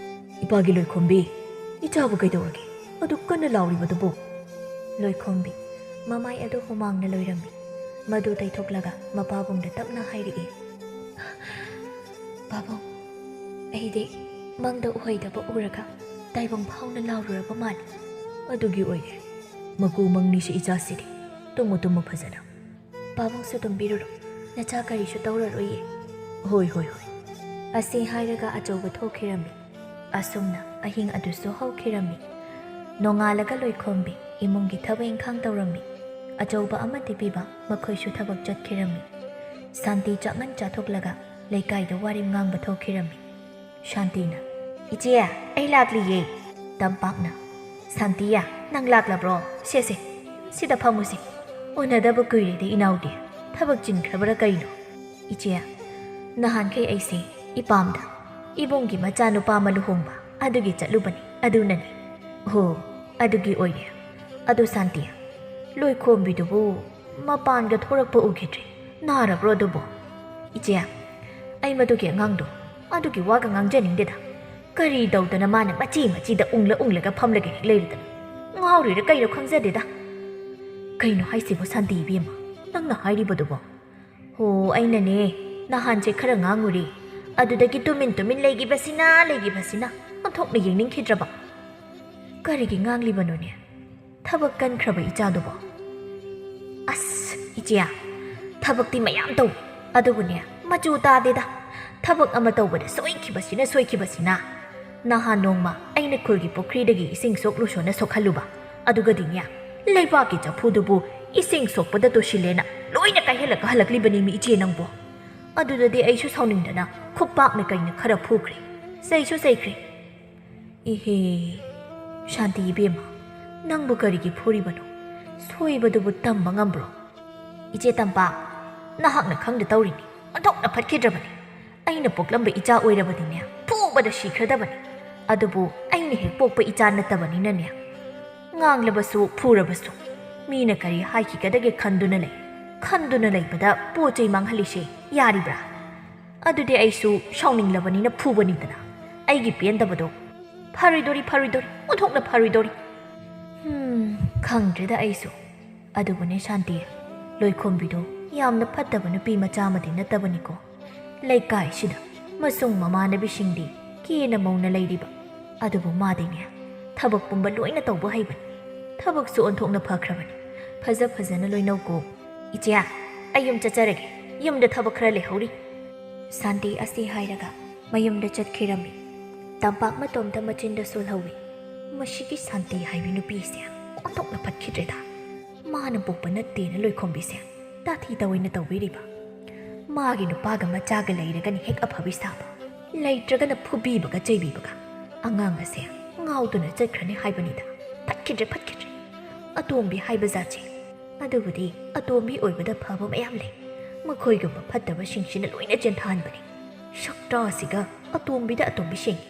ꯏꯄꯥꯒꯤ ꯂꯣꯏꯈꯣꯝꯕꯤ ꯏꯆꯥꯕꯨ ꯀꯩꯗꯧꯔꯒꯦ ꯑꯗꯨ ꯀꯟꯅ ꯂꯥꯎꯔꯤꯕꯗꯨꯕꯨ ꯂꯣꯏꯈꯣꯝꯕꯤ ꯃꯃꯥꯏ ꯑꯗꯨ ꯍꯨꯃꯥꯡꯅ ꯂꯣꯏꯔꯝꯃꯤ ꯃꯗꯨ ꯇꯩꯊꯣꯛꯂꯒ ꯃꯄꯥꯕꯨꯡꯗ ꯇꯞꯅ ꯍꯥꯏꯔꯛꯏ ꯄꯥꯕꯨꯡ ꯑꯩꯗꯤ ꯃꯪꯗ ꯎꯍꯩꯗꯕ ꯎꯔꯒ ꯇꯥꯏꯕꯪ ꯐꯥꯎꯅ ꯂꯥꯎꯔꯨꯔꯕ ꯃꯥꯜꯂꯤ ꯑꯗꯨꯒꯤ ꯑꯣꯏꯔꯦ ꯃꯀꯨ ꯃꯪꯅꯤꯁꯤ ꯏꯆꯥꯁꯤꯗꯤ ꯇꯨꯝꯃꯨ ꯇꯨꯝꯃꯨ ꯐꯖꯅ ꯄꯥꯕꯨꯡꯁꯨ ꯇꯨꯝꯕꯤꯔꯨꯔꯣ ꯅꯆꯥ ꯀꯔꯤꯁꯨ ꯇꯧꯔꯔꯣꯏꯌꯦ ꯍꯣꯏ ꯍꯣꯏ ꯍꯣꯏ ꯑꯁꯤ ꯍꯥꯏꯔꯒ ꯑꯆꯧꯕ ꯊꯣꯛꯈꯤꯔꯝꯃꯤ ꯑꯁꯨꯝꯅ ꯑꯍꯤꯡ ꯑꯗꯨꯁꯨ ꯍꯧꯈꯤꯔꯝꯃꯤ ꯅꯣꯡꯉꯥꯜꯂꯒ ꯂꯣꯏꯈꯣꯝꯕꯤ ꯏꯃꯨꯡꯒꯤ ꯊꯕꯛ ꯏꯪꯈꯥꯡ ꯇꯧꯔꯝꯃꯤ ꯑꯆꯧꯕ ꯑꯃꯗꯤ ꯄꯤꯕ ꯃꯈꯣꯏꯁꯨ ꯊꯕꯛ ꯆꯠꯈꯤꯔꯝꯃꯤ ꯁꯥꯟꯇꯤ ꯆꯥꯛꯃꯟ ꯆꯥꯊꯣꯛꯂꯒ ꯂꯩꯀꯥꯏꯗ ꯋꯥꯔꯤ ꯉꯥꯡꯕ ꯊꯣꯛꯈꯤꯔꯝꯃꯤ ꯁꯥꯟꯇꯤꯅ ꯏꯆꯦ ꯑꯩ ꯂꯥꯛꯂꯤꯌꯦ ꯇꯝꯄꯥꯛꯅ ꯁꯥꯟꯇꯤꯌꯥ ꯅꯪ ꯂꯥꯛꯂꯕ꯭ꯔꯣ ꯁꯦꯁꯦ ꯁꯤꯗ ꯐꯝꯃꯨꯁꯤ ꯎꯅꯗꯕ ꯀꯨꯏꯔꯦꯗꯤ ꯏꯅꯥꯎꯗꯤ ꯊꯕꯛ ꯆꯤꯟꯈ꯭ꯔꯕ꯭ꯔꯥ ꯀꯩꯅꯣ ꯏꯆꯦ ꯅꯍꯥꯟꯈꯩ ꯑꯩꯁꯦ ꯏꯄꯥꯝꯗ ꯏꯕꯨꯡꯒꯤ ꯃꯆꯥꯅꯨꯄꯥ ꯑꯃ ꯂꯨꯍꯣꯡꯕ ꯑꯗꯨꯒꯤ ꯆꯠꯂꯨꯕꯅꯤ ꯑꯗꯨꯅꯅꯤ ꯍꯣ ꯑꯗꯨꯒꯤ ꯑꯣꯏꯔꯦ ꯑꯗꯨ ꯁꯥꯟꯇꯤ ꯂꯣꯏꯈꯣꯝꯕꯤꯗꯨꯕꯨ ꯃꯄꯥꯟꯒ ꯊꯣꯔꯛꯄ ꯎꯈꯤꯗ꯭ꯔꯤ ꯅꯥꯔꯕ꯭ꯔꯣ ꯑꯗꯨꯕꯨ ꯏꯆꯦ ꯑꯩ ꯃꯗꯨꯒꯤ ꯑꯉꯥꯡꯗꯣ ꯑꯗꯨꯒꯤ ꯋꯥꯒ ꯉꯥꯡꯖꯅꯤꯡꯗꯦꯗ ꯀꯔꯤ ꯇꯧꯗꯅ ꯃꯥꯅ ꯃꯆꯤꯗ ꯎꯪꯂꯒ ꯐꯝꯂꯒ ꯍꯦꯛ ꯂꯩꯔꯗꯅ ꯉꯥꯎꯔꯤꯔ ꯀꯩꯅꯣ ꯈꯪꯖꯗꯦꯗ ꯀꯩꯅꯣ ꯍꯥꯏꯁꯤꯕꯣ ꯁꯥꯟꯇꯤ ꯏꯕꯦꯝꯃ ꯅꯪꯅ ꯍꯥꯏꯔꯤꯕꯗꯨꯕꯣ ꯍꯣ ꯑꯩꯅꯅꯦ ꯅꯍꯥꯟꯁꯦ ꯈꯔ ꯉꯥꯡꯉꯨꯔꯤ ꯑꯗꯨꯗꯒꯤ ꯇꯨꯃꯤꯟ ꯂꯩꯒꯤꯕꯁꯤꯅ ꯑꯣꯟꯊꯣꯛꯅ ꯌꯦꯡꯅꯤꯡꯈꯤꯗ꯭ꯔꯕ ꯀꯔꯤꯒꯤ ꯉꯥꯡꯂꯤꯕꯅꯣꯅꯦ ꯊꯕꯛ ꯀꯟꯈ꯭ꯔꯕ ꯏꯆꯥꯗꯨꯕꯣ ꯑꯁ ꯏꯆꯦ ꯊꯕꯛꯇꯤ ꯃꯌꯥꯝ ꯇꯧꯏ ꯑꯗꯨꯕꯨꯅꯦ ꯃꯆꯨ ꯇꯥꯗꯦꯗ ꯊꯕꯛ ꯑꯃ ꯇꯧꯕꯗ ꯁꯣꯏꯈꯤꯕꯁꯤꯅ ꯅꯍꯥꯟ ꯅꯣꯡꯃ ꯑꯩꯅ ꯈꯨꯜꯒꯤ ꯄꯨꯈ꯭ꯔꯤꯗꯒꯤ ꯏꯁꯤꯡ ꯁꯣꯛꯂꯨꯁꯣꯅ ꯁꯣꯛꯍꯜꯂꯨꯕ ꯑꯗꯨꯒꯗꯤꯅꯦ ꯂꯩꯕꯥꯛꯀꯤ ꯆꯐꯨꯗꯨꯕꯨ ꯏꯁꯤꯡ ꯁꯣꯛꯄꯗ ꯇꯣꯁꯤꯜꯂꯦꯅ ꯂꯣꯏꯅ ꯀꯥꯏꯍꯜꯂꯒ ꯍꯜꯂꯛꯂꯤꯕꯅꯤ ꯃꯤ ꯏꯆꯦ ꯅꯪꯕꯨ ꯑꯗꯨꯗꯗꯤ ꯑꯩꯁꯨ ꯁꯥꯎꯅꯤꯡꯗꯅ ꯈꯨꯄꯥꯛꯅ ꯀꯩꯅ ꯈꯔ ꯐꯨꯈ꯭ꯔꯦ ꯆꯩꯈ꯭ꯔꯦ ꯏꯍꯦ ꯁꯥꯟꯇꯤ ꯏꯕꯦꯝꯃ ꯅꯪꯕꯨ ꯀꯔꯤꯒꯤ ꯐꯨꯔꯤꯕꯅꯣ ꯁꯣꯏꯕꯗꯨꯕꯨ ꯇꯝꯕ ꯉꯝꯕ꯭ꯔꯣ ꯏꯆꯦ ꯇꯝꯄꯥꯛ ꯅꯍꯥꯛꯅ ꯈꯪꯗ ꯇꯧꯔꯤꯅꯤ ꯑꯣꯟꯊꯣꯛꯅ ꯐꯠꯈꯤꯗ꯭ꯔꯕꯅꯤ ꯑꯩꯅ ꯄꯣꯛꯂꯝꯕ ꯏꯆꯥ ꯑꯣꯏꯔꯕꯗꯤꯅꯦ ꯐꯨꯕꯗ ꯁꯤꯈ꯭ꯔꯗꯕꯅꯤ ꯑꯗꯨꯕꯨ ꯑꯩꯅ ꯍꯦꯛ ꯄꯣꯛꯄ ꯏꯆꯥ ꯅꯠꯇꯕꯅꯤꯅꯅꯦ ꯉꯥꯡꯂꯕꯁꯨ ꯐꯨꯔꯕꯁꯨ ꯃꯤꯅ ꯀꯔꯤ ꯍꯥꯏꯈꯤꯒꯗꯒꯦ ꯈꯟꯗꯨꯅ ꯂꯩꯕꯗ ꯄꯣꯠ ꯆꯩ ꯃꯥꯡꯍꯜꯂꯤꯁꯦ ꯌꯥꯔꯤꯕ꯭ꯔꯥ ꯑꯗꯨꯗꯤ ꯑꯩꯁꯨ ꯁꯥꯎꯅꯤꯡꯂꯕꯅꯤꯅ ꯐꯨꯕꯅꯤꯗꯅ ꯑꯩꯒꯤ ꯄꯦꯟꯗꯕꯗꯣ ꯐꯔꯣꯏꯗꯣꯔꯤ ꯑꯣꯟꯊꯣꯛꯅ ꯐꯔꯣꯏꯗꯣꯔꯤ ꯈꯪꯗ꯭ꯔꯦꯗ ꯑꯩꯁꯨ ꯑꯗꯨꯕꯨꯅꯦ ꯁꯥꯟꯇꯤ ꯂꯣꯏꯈꯣꯝꯕꯤꯗꯣ ꯌꯥꯝꯅ ꯐꯠꯇꯕ ꯅꯨꯄꯤ ꯃꯆꯥ ꯑꯃꯗꯤ ꯅꯠꯇꯕꯅꯤꯀꯣ ꯂꯩꯀꯥꯏꯁꯤꯗ ꯃꯁꯨꯡ ꯃꯃꯥꯟꯅꯕꯤꯁꯤꯡꯗꯤ ꯀꯦꯅ ꯃꯧꯅ ꯂꯩꯔꯤꯕ ꯑꯗꯨꯕꯨ ꯃꯥꯗꯤꯅꯦ ꯊꯕꯛ ꯄꯨꯝꯕ ꯂꯣꯏꯅ ꯇꯧꯕ ꯍꯩꯕꯅꯤ ꯊꯕꯛꯁꯨ ꯑꯣꯟꯊꯣꯛꯅ ꯐꯈ꯭ꯔꯕꯅꯤ ꯐꯖꯅ ꯂꯣꯏꯅꯧꯀꯣ ꯏꯆꯦ ꯑꯩ ꯌꯨꯝ ꯆꯠꯆꯔꯒꯦ ꯌꯨꯝꯗ ꯊꯕꯛ ꯈꯔ ꯂꯩꯍꯧꯔꯤ ꯁꯥꯟꯇꯤ ꯑꯁꯤ ꯍꯥꯏꯔꯒ ꯃꯌꯨꯝꯗ ꯆꯠꯈꯤꯔꯝꯃꯤ ꯇꯝꯄꯥꯛ ꯃꯇꯣꯝꯗ ꯃꯆꯤꯟꯗ ꯁꯣꯜꯍꯧꯏ ꯃꯁꯤꯒꯤ ꯁꯥꯟꯇꯤ ꯍꯥꯏꯕꯤ ꯅꯨꯄꯤꯁꯦ ꯑꯣꯟꯊꯣꯛꯅ ꯐꯠꯈꯤꯗ꯭ꯔꯦꯗ ꯃꯥꯅ ꯄꯣꯛꯄ ꯅꯠꯇꯦꯅ ꯂꯣꯏꯈꯣꯝꯕꯤꯁꯦ ꯇꯥꯊꯤ ꯇꯑꯣꯏꯅ ꯇꯧꯕꯤꯔꯤꯕ ꯃꯥꯒꯤ ꯅꯨꯄꯥꯒ ꯃꯆꯥꯒ ꯂꯩꯔꯒꯅꯤ ꯍꯦꯛ ꯑꯐꯕꯤ ꯁꯥꯕ ꯂꯩꯇ꯭ꯔꯒꯅ ꯐꯨꯕꯤꯕꯒ ꯆꯩꯕꯤꯕꯒ ꯑꯉꯥꯡ ꯑꯁꯦ ꯉꯥꯎꯗꯨꯅ ꯆꯠꯈ꯭ꯔꯅꯤ ꯍꯥꯏꯕꯅꯤꯗ ꯐꯠꯈꯤꯗ꯭ꯔꯦ ꯑꯇꯣꯝꯕꯤ ꯍꯥꯏꯕ ꯖꯥꯠꯁꯦ ꯑꯗꯨꯕꯨꯗꯤ ꯑꯇꯣꯝꯕꯤ ꯑꯣꯏꯕꯗ ꯐꯕ ꯃꯌꯥꯝ ꯂꯩ ꯃꯈꯣꯏꯒꯨꯝꯕ ꯐꯠꯇꯕꯁꯤꯡꯁꯤꯅ ꯂꯣꯏꯅ ꯆꯦꯟꯊꯍꯟꯕꯅꯤ ꯁꯛꯇꯥꯁꯤꯒ ꯑꯇꯣꯝꯕꯤꯗ ꯑꯇꯣꯝꯕꯤ ꯁꯦꯡꯉꯤ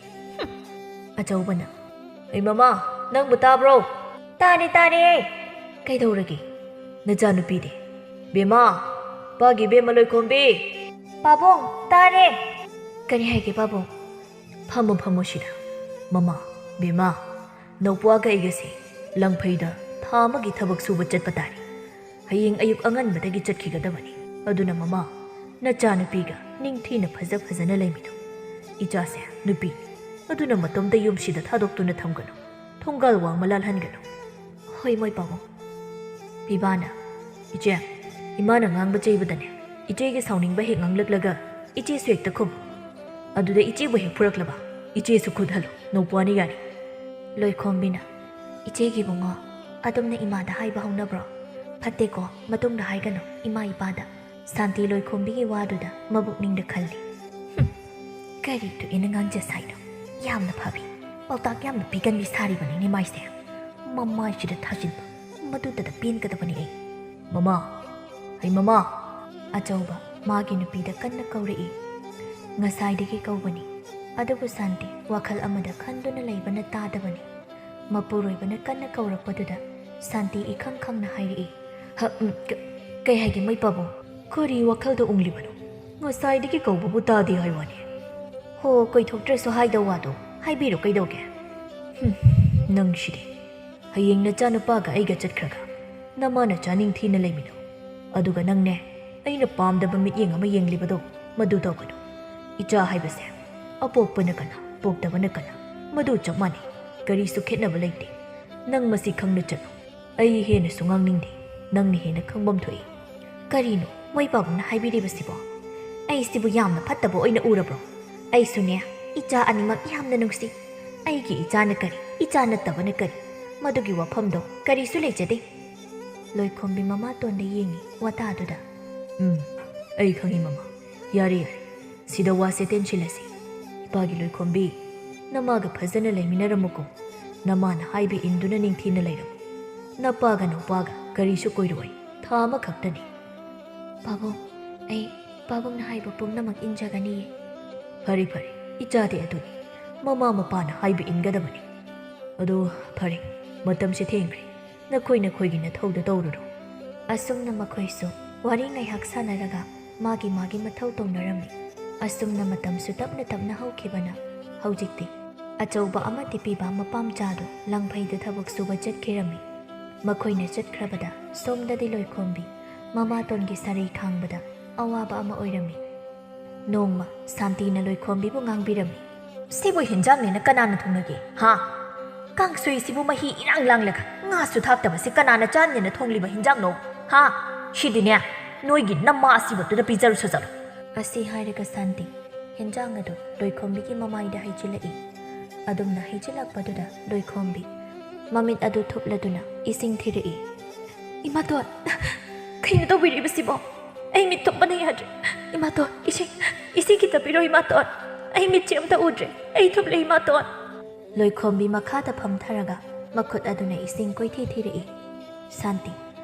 ꯑꯆꯧꯕꯅ ꯑꯩ ꯃꯃꯥ ꯅꯪꯕꯨ ꯇꯥꯕ꯭ꯔꯣ ꯇꯥꯔꯦ ꯀꯩꯗꯧꯔꯒꯦ ꯅꯆꯥꯅꯨꯄꯤꯗꯤ ꯕꯦꯃꯥ ꯄꯥꯒꯤ ꯕꯦꯝꯃ ꯂꯣꯏꯈꯣꯝꯕꯤ ꯄꯥꯕꯨꯡ ꯇꯥꯔꯦ ꯀꯔꯤ ꯍꯥꯏꯒꯦ ꯄꯥꯕꯨꯡ ꯐꯝꯃꯣ ꯁꯤꯗ ꯃꯃꯥ ꯕꯦꯃꯥ ꯅꯧꯄ꯭ꯋꯥꯒ ꯑꯩꯒꯁꯦ ꯂꯪꯐꯩꯗ ꯊꯥ ꯑꯃꯒꯤ ꯊꯕꯛ ꯁꯨꯕ ꯆꯠꯄ ꯇꯥꯔꯦ ꯍꯌꯦꯡ ꯑꯌꯨꯛ ꯑꯉꯟꯕꯗꯒꯤ ꯆꯠꯈꯤꯒꯗꯕꯅꯤ ꯑꯗꯨꯅ ꯃꯃꯥ ꯅꯆꯥꯅꯨꯄꯤꯒ ꯅꯤꯡꯊꯤꯅ ꯐꯖꯅ ꯂꯩꯃꯤꯟꯅꯧ ꯏꯆꯥꯁꯦ ꯅꯨꯄꯤ ꯑꯗꯨꯅ ꯃꯇꯣꯝꯗ ꯌꯨꯝꯁꯤꯗ ꯊꯥꯗꯣꯛꯇꯨꯅ ꯊꯝꯒꯅꯨ ꯊꯣꯡꯒꯥꯜ ꯋꯥꯡꯃ ꯂꯥꯜꯍꯟꯒꯅꯨ ꯍꯣꯏ ꯃꯣꯏ ꯄꯥꯕꯨꯡ ꯄꯤꯕꯥꯅ ꯏꯆꯦ ꯏꯃꯥꯅ ꯉꯥꯡꯕ ꯆꯩꯕꯗꯅꯦ ꯏꯆꯦꯒꯤ ꯁꯥꯎꯅꯤꯡꯕ ꯍꯦꯛ ꯉꯥꯡꯂꯛꯂꯒ ꯏꯆꯦꯁꯨ ꯍꯦꯛꯇ ꯈꯨꯝ ꯑꯗꯨꯗ ꯏꯆꯦꯕꯨ ꯍꯦꯛ ꯐꯨꯔꯛꯂꯕ ꯏꯆꯦꯁꯨ ꯈꯨꯠꯍꯜꯂꯨ ꯅꯧꯄ꯭ꯋꯥꯅ ꯌꯥꯔꯤ ꯂꯣꯏꯈꯣꯝꯕꯤꯅ ꯏꯆꯦꯒꯤ ꯕꯨꯡꯉꯣ ꯑꯗꯨꯝꯅ ꯏꯃꯥꯗ ꯍꯥꯏꯕ ꯍꯧꯅꯕ꯭ꯔꯣ ꯐꯠꯇꯦꯀꯣ ꯃꯇꯨꯡꯗ ꯍꯥꯏꯒꯅꯨ ꯏꯃꯥ ꯏꯄꯥꯗ ꯁꯥꯟꯇꯤ ꯂꯣꯏꯈꯣꯝꯕꯤꯒꯤ ꯋꯥꯗꯨꯗ ꯃꯕꯨꯛꯅꯤꯡꯗ ꯈꯜꯂꯤ ꯀꯔꯤ ꯇꯨꯏꯅ ꯉꯥꯡꯖ ꯁꯥꯏꯅꯣ ꯌꯥꯝꯅ ꯐꯕꯤ ꯄꯥꯎꯇꯥꯛ ꯌꯥꯝꯅ ꯄꯤꯒꯟꯕꯤ ꯁꯥꯔꯤꯕꯅꯤꯅꯦ ꯃꯥꯏꯁꯦ ꯃꯃꯥꯏꯁꯤꯗ ꯊꯥꯖꯤꯟꯕ ꯃꯗꯨꯗ ꯄꯦꯟꯒꯗꯕꯅꯤ ꯑꯩ ꯃꯃꯥ ꯑꯆꯧꯕ ꯃꯥꯒꯤ ꯅꯨꯄꯤꯗ ꯀꯟꯅ ꯀꯧꯔꯛꯏ ꯉꯁꯥꯏꯗꯒꯤ ꯀꯧꯕꯅꯤ ꯑꯗꯨꯕꯨ ꯁꯥꯟꯇꯤ ꯋꯥꯈꯜ ꯑꯃꯗ ꯈꯟꯗꯨꯅ ꯂꯩꯕꯅ ꯇꯥꯗꯕꯅꯤ ꯃꯄꯨꯔꯣꯏꯕꯅ ꯀꯟꯅ ꯀꯧꯔꯛꯄꯗꯨꯗ ꯁꯥꯟꯇꯤ ꯏꯈꯪ ꯈꯪꯅ ꯍꯥꯏꯔꯛꯏ ꯀꯩ ꯍꯥꯏꯒꯦ ꯃꯩ ꯄꯥꯕꯨꯡ ꯀꯔꯤ ꯋꯥꯈꯜꯗ ꯎꯡꯂꯤꯕꯅꯣ ꯉꯁꯥꯏꯗꯒꯤ ꯀꯧꯕꯕꯨ ꯇꯥꯗꯦ ꯍꯥꯏꯋꯥꯅꯤ ꯍꯣ ꯀꯣꯏꯊꯣꯛꯇ꯭ꯔꯁꯨ ꯍꯥꯏꯗꯧ ꯋꯥꯗꯣ ꯍꯥꯏꯕꯤꯔꯣ ꯀꯩꯗꯧꯒꯦ? ꯅꯪꯁꯤꯗꯤ ꯍꯌꯦꯡ ꯅꯆꯥꯅꯨꯄꯥꯒ ꯑꯩꯒ ꯆꯠꯈ꯭ꯔꯒ ꯅꯃꯥꯅ ꯆꯥꯅꯤꯡ ꯊꯤꯅ ꯂꯩꯃꯤꯟꯅꯧ. ꯑꯗꯨꯒ ꯅꯪꯅꯦ ꯑꯩꯅ ꯄꯥꯝꯗꯕ ꯃꯤꯠꯌꯦꯡ ꯑꯃ ꯌꯦꯡꯂꯤꯕꯗꯣ ꯃꯗꯨ ꯇꯧꯒꯅꯨ. ꯏꯆꯥ ꯍꯥꯏꯕꯁꯦ ꯑꯄꯣꯛꯄꯅ ꯀꯅꯥ ꯄꯣꯛꯇꯕꯅ ꯀꯅꯥ ꯃꯗꯨ ꯆꯞ ꯃꯥꯟꯅꯩ. ꯀꯔꯤꯁꯨ ꯈꯦꯠꯅꯕ ꯂꯩꯇꯦ. ꯅꯪ ꯃꯁꯤ ꯈꯪꯅ ꯆꯠꯂꯨ. ꯑꯩ ꯍꯦꯟꯅꯁꯨ ꯉꯥꯡꯅꯤꯡꯗꯦ. ꯅꯪꯅ ꯍꯦꯟꯅ ꯈꯪꯐꯝ ꯊꯣꯛꯏ. ꯀꯔꯤꯅꯣ ꯃꯣꯏ ꯄꯥꯕꯨꯡꯅ ꯍꯥꯏꯕꯤꯔꯤꯕꯁꯤꯕꯣ? ꯑꯩꯁꯤꯕꯨ ꯌꯥꯝꯅ ꯐꯠꯇꯕ ꯑꯣꯏꯅ ꯎꯔꯕ꯭ꯔꯣ? ꯑꯩꯁꯨꯅꯦ ꯏꯆꯥ ꯑꯅꯤꯃꯛ ꯌꯥꯝꯅ ꯅꯨꯡꯁꯤ. ꯑꯩꯒꯤ ꯏꯆꯥꯅ ꯀꯔꯤ ꯏꯆꯥ ꯅꯠꯇꯕꯅ ꯀꯔꯤ ꯃꯗꯨꯒꯤ ꯋꯥꯐꯝꯗꯣ ꯀꯔꯤꯁꯨ ꯂꯩꯖꯗꯦ. ꯂꯣꯏꯈꯣꯝꯕꯤ ꯃꯃꯥꯇꯣꯟꯗ ꯌꯦꯡꯉꯤ ꯋꯥꯇꯥꯗꯨꯗ. ꯑꯩ ꯈꯪꯏ ꯃꯃꯥ. ꯌꯥꯔꯦ ꯌꯥꯔꯦ. ꯁꯤꯗ ꯋꯥꯁꯦ ꯇꯦꯟꯁꯤꯜꯂꯁꯤ. ꯏꯄꯥꯒꯤ ꯂꯣꯏꯈꯣꯝꯕꯤ, ꯅꯃꯥꯒ ꯐꯖꯅ ꯂꯩꯃꯤꯟꯅꯔꯝꯃꯨꯀꯣ. ꯅꯃꯥꯅ ꯍꯥꯏꯕ ꯏꯟꯗꯨꯅ ꯅꯤꯡꯊꯤꯅ ꯂꯩꯔꯝꯃꯨ. ꯅꯄꯥꯒ ꯅꯨꯄꯥꯒ ꯀꯔꯤꯁꯨ ꯀꯣꯏꯔꯣꯏ. ꯊꯥ ꯑꯃꯈꯛꯇꯅꯤ. ꯄꯥꯕꯨꯡ, ꯑꯩ ꯄꯥꯕꯨꯡꯅ ꯍꯥꯏꯕ ꯄꯨꯝꯅꯃꯛ ꯏꯟꯖꯒꯅꯤꯌꯦ. ꯐꯔꯦ ꯐꯔꯦ. ꯏꯆꯥꯗꯤ ꯑꯗꯨꯅꯤ. ꯃꯃꯥ ꯃꯄꯥꯅ ꯍꯥꯏꯕ ꯏꯟꯒꯗꯕꯅꯤ. ꯑꯗꯣ ꯐꯔꯦ, ꯃꯇꯝꯁꯦ ꯊꯦꯡꯈ꯭ꯔꯦ. ꯅꯈꯣꯏꯒꯤ ꯅꯊꯧꯗ ꯇꯧꯔꯨꯔꯣ. ꯑꯁꯨꯝꯅ ꯃꯈꯣꯏꯁꯨ ꯋꯥꯔꯤ ꯉꯥꯏꯍꯥꯛ ꯁꯥꯟꯅꯔꯒ ꯃꯥꯒꯤ ꯃꯊꯧ ꯇꯧꯅꯔꯝꯃꯤ. ꯑꯁꯨꯝꯅ ꯃꯇꯝꯁꯨ ꯇꯞꯅ ꯇꯞꯅ ꯍꯧꯈꯤꯕꯅ ꯍꯧꯖꯤꯛꯇꯤ ꯑꯆꯧꯕ ꯑꯃꯗꯤ ꯄꯤꯕ ꯃꯄꯥꯝꯆꯥꯗꯣ ꯂꯪꯐꯩꯗ ꯊꯕꯛ ꯁꯨꯕ ꯆꯠꯈꯤꯔꯝꯃꯤ. ꯃꯈꯣꯏꯅ ꯆꯠꯈ꯭ꯔꯕꯗ ꯁꯣꯝꯗꯗꯤ ꯂꯣꯏꯈꯣꯝꯕꯤ ꯃꯃꯥꯇꯣꯟꯒꯤ ꯁꯔꯩ ꯈꯥꯡꯕꯗ ꯑꯋꯥꯕ ꯑꯃ ꯑꯣꯏꯔꯝꯃꯤ. ꯅꯣꯡꯃ ꯁꯥꯟꯇꯤꯅ ꯂꯣꯏꯈꯣꯝꯕꯤꯕꯨ ꯉꯥꯡꯕꯤꯔꯝꯃꯤ. ꯁꯤꯕꯨ ꯍꯤꯟꯖꯥꯡꯅꯦꯅ ꯀꯅꯥꯅ ꯊꯣꯡꯅꯒꯦ? ꯍꯥ? ꯀꯥꯡꯁꯣꯏꯁꯤꯕꯨ ꯃꯍꯤ ꯏꯔꯥꯡ ꯂꯥꯡꯂꯒ ꯉꯥꯁꯨ ꯊꯥꯛꯇꯕꯁꯤ ꯀꯅꯥꯅ ꯆꯥꯟꯅꯦꯅ ꯊꯣꯡꯂꯤꯕ ꯍꯤꯟꯖꯥꯡꯅꯣ? ꯍꯥ? ꯁꯤꯗꯤꯅꯦ ꯅꯣꯏꯒꯤ ꯅꯝꯃꯥ ꯑꯁꯤꯕꯗꯨꯗ ꯄꯤꯖꯔꯨꯁꯨ ꯆꯠꯂꯨ. ꯑꯁꯤ ꯍꯥꯏꯔꯒ ꯁꯥꯟꯇꯤ ꯍꯤꯟꯖꯥꯡ ꯑꯗꯨ ꯂꯣꯏꯈꯣꯝꯕꯤꯒꯤ ꯃꯃꯥꯏꯗ ꯍꯩꯖꯤꯜꯂꯛꯏ. ꯑꯗꯨꯝꯅ ꯍꯩꯖꯤꯜꯂꯛꯄꯗꯨꯗ ꯂꯣꯏꯈꯣꯝꯕꯤ ꯃꯃꯤꯠ ꯑꯗꯨ ꯊꯨꯞꯂꯗꯨꯅ ꯏꯁꯤꯡ ꯊꯤꯔꯛꯏ. ꯏꯃꯥꯇꯣꯟ, ꯀꯩꯅꯣ ꯇꯧꯕꯤꯔꯤꯕꯁꯤꯕꯣ? ꯑꯩ ꯃꯤꯠ ꯊꯨꯞꯄꯅ ꯌꯥꯗ꯭ꯔꯦ. ꯏꯃꯥꯇꯣꯟ, ꯏꯁꯤꯡ ꯈꯤꯇ ꯄꯤꯔꯣ ꯏꯃꯥꯇꯣꯟ. ꯑꯩ ꯃꯤꯠꯁꯦ ꯑꯝꯇ ꯎꯗ꯭ꯔꯦ. ꯑꯩ ꯊꯨꯞꯂꯦ ꯏꯃꯥꯇꯣꯟ. ꯂꯣꯏꯈꯣꯝꯕꯤ ꯃꯈꯥꯗ ꯐꯝꯊꯔꯒ ꯃꯈꯨꯠ ꯑꯗꯨꯅ ꯏꯁꯤꯡ ꯀꯣꯏꯊꯤ ꯊꯤꯔꯛꯏ. ꯁꯥꯟꯇꯤ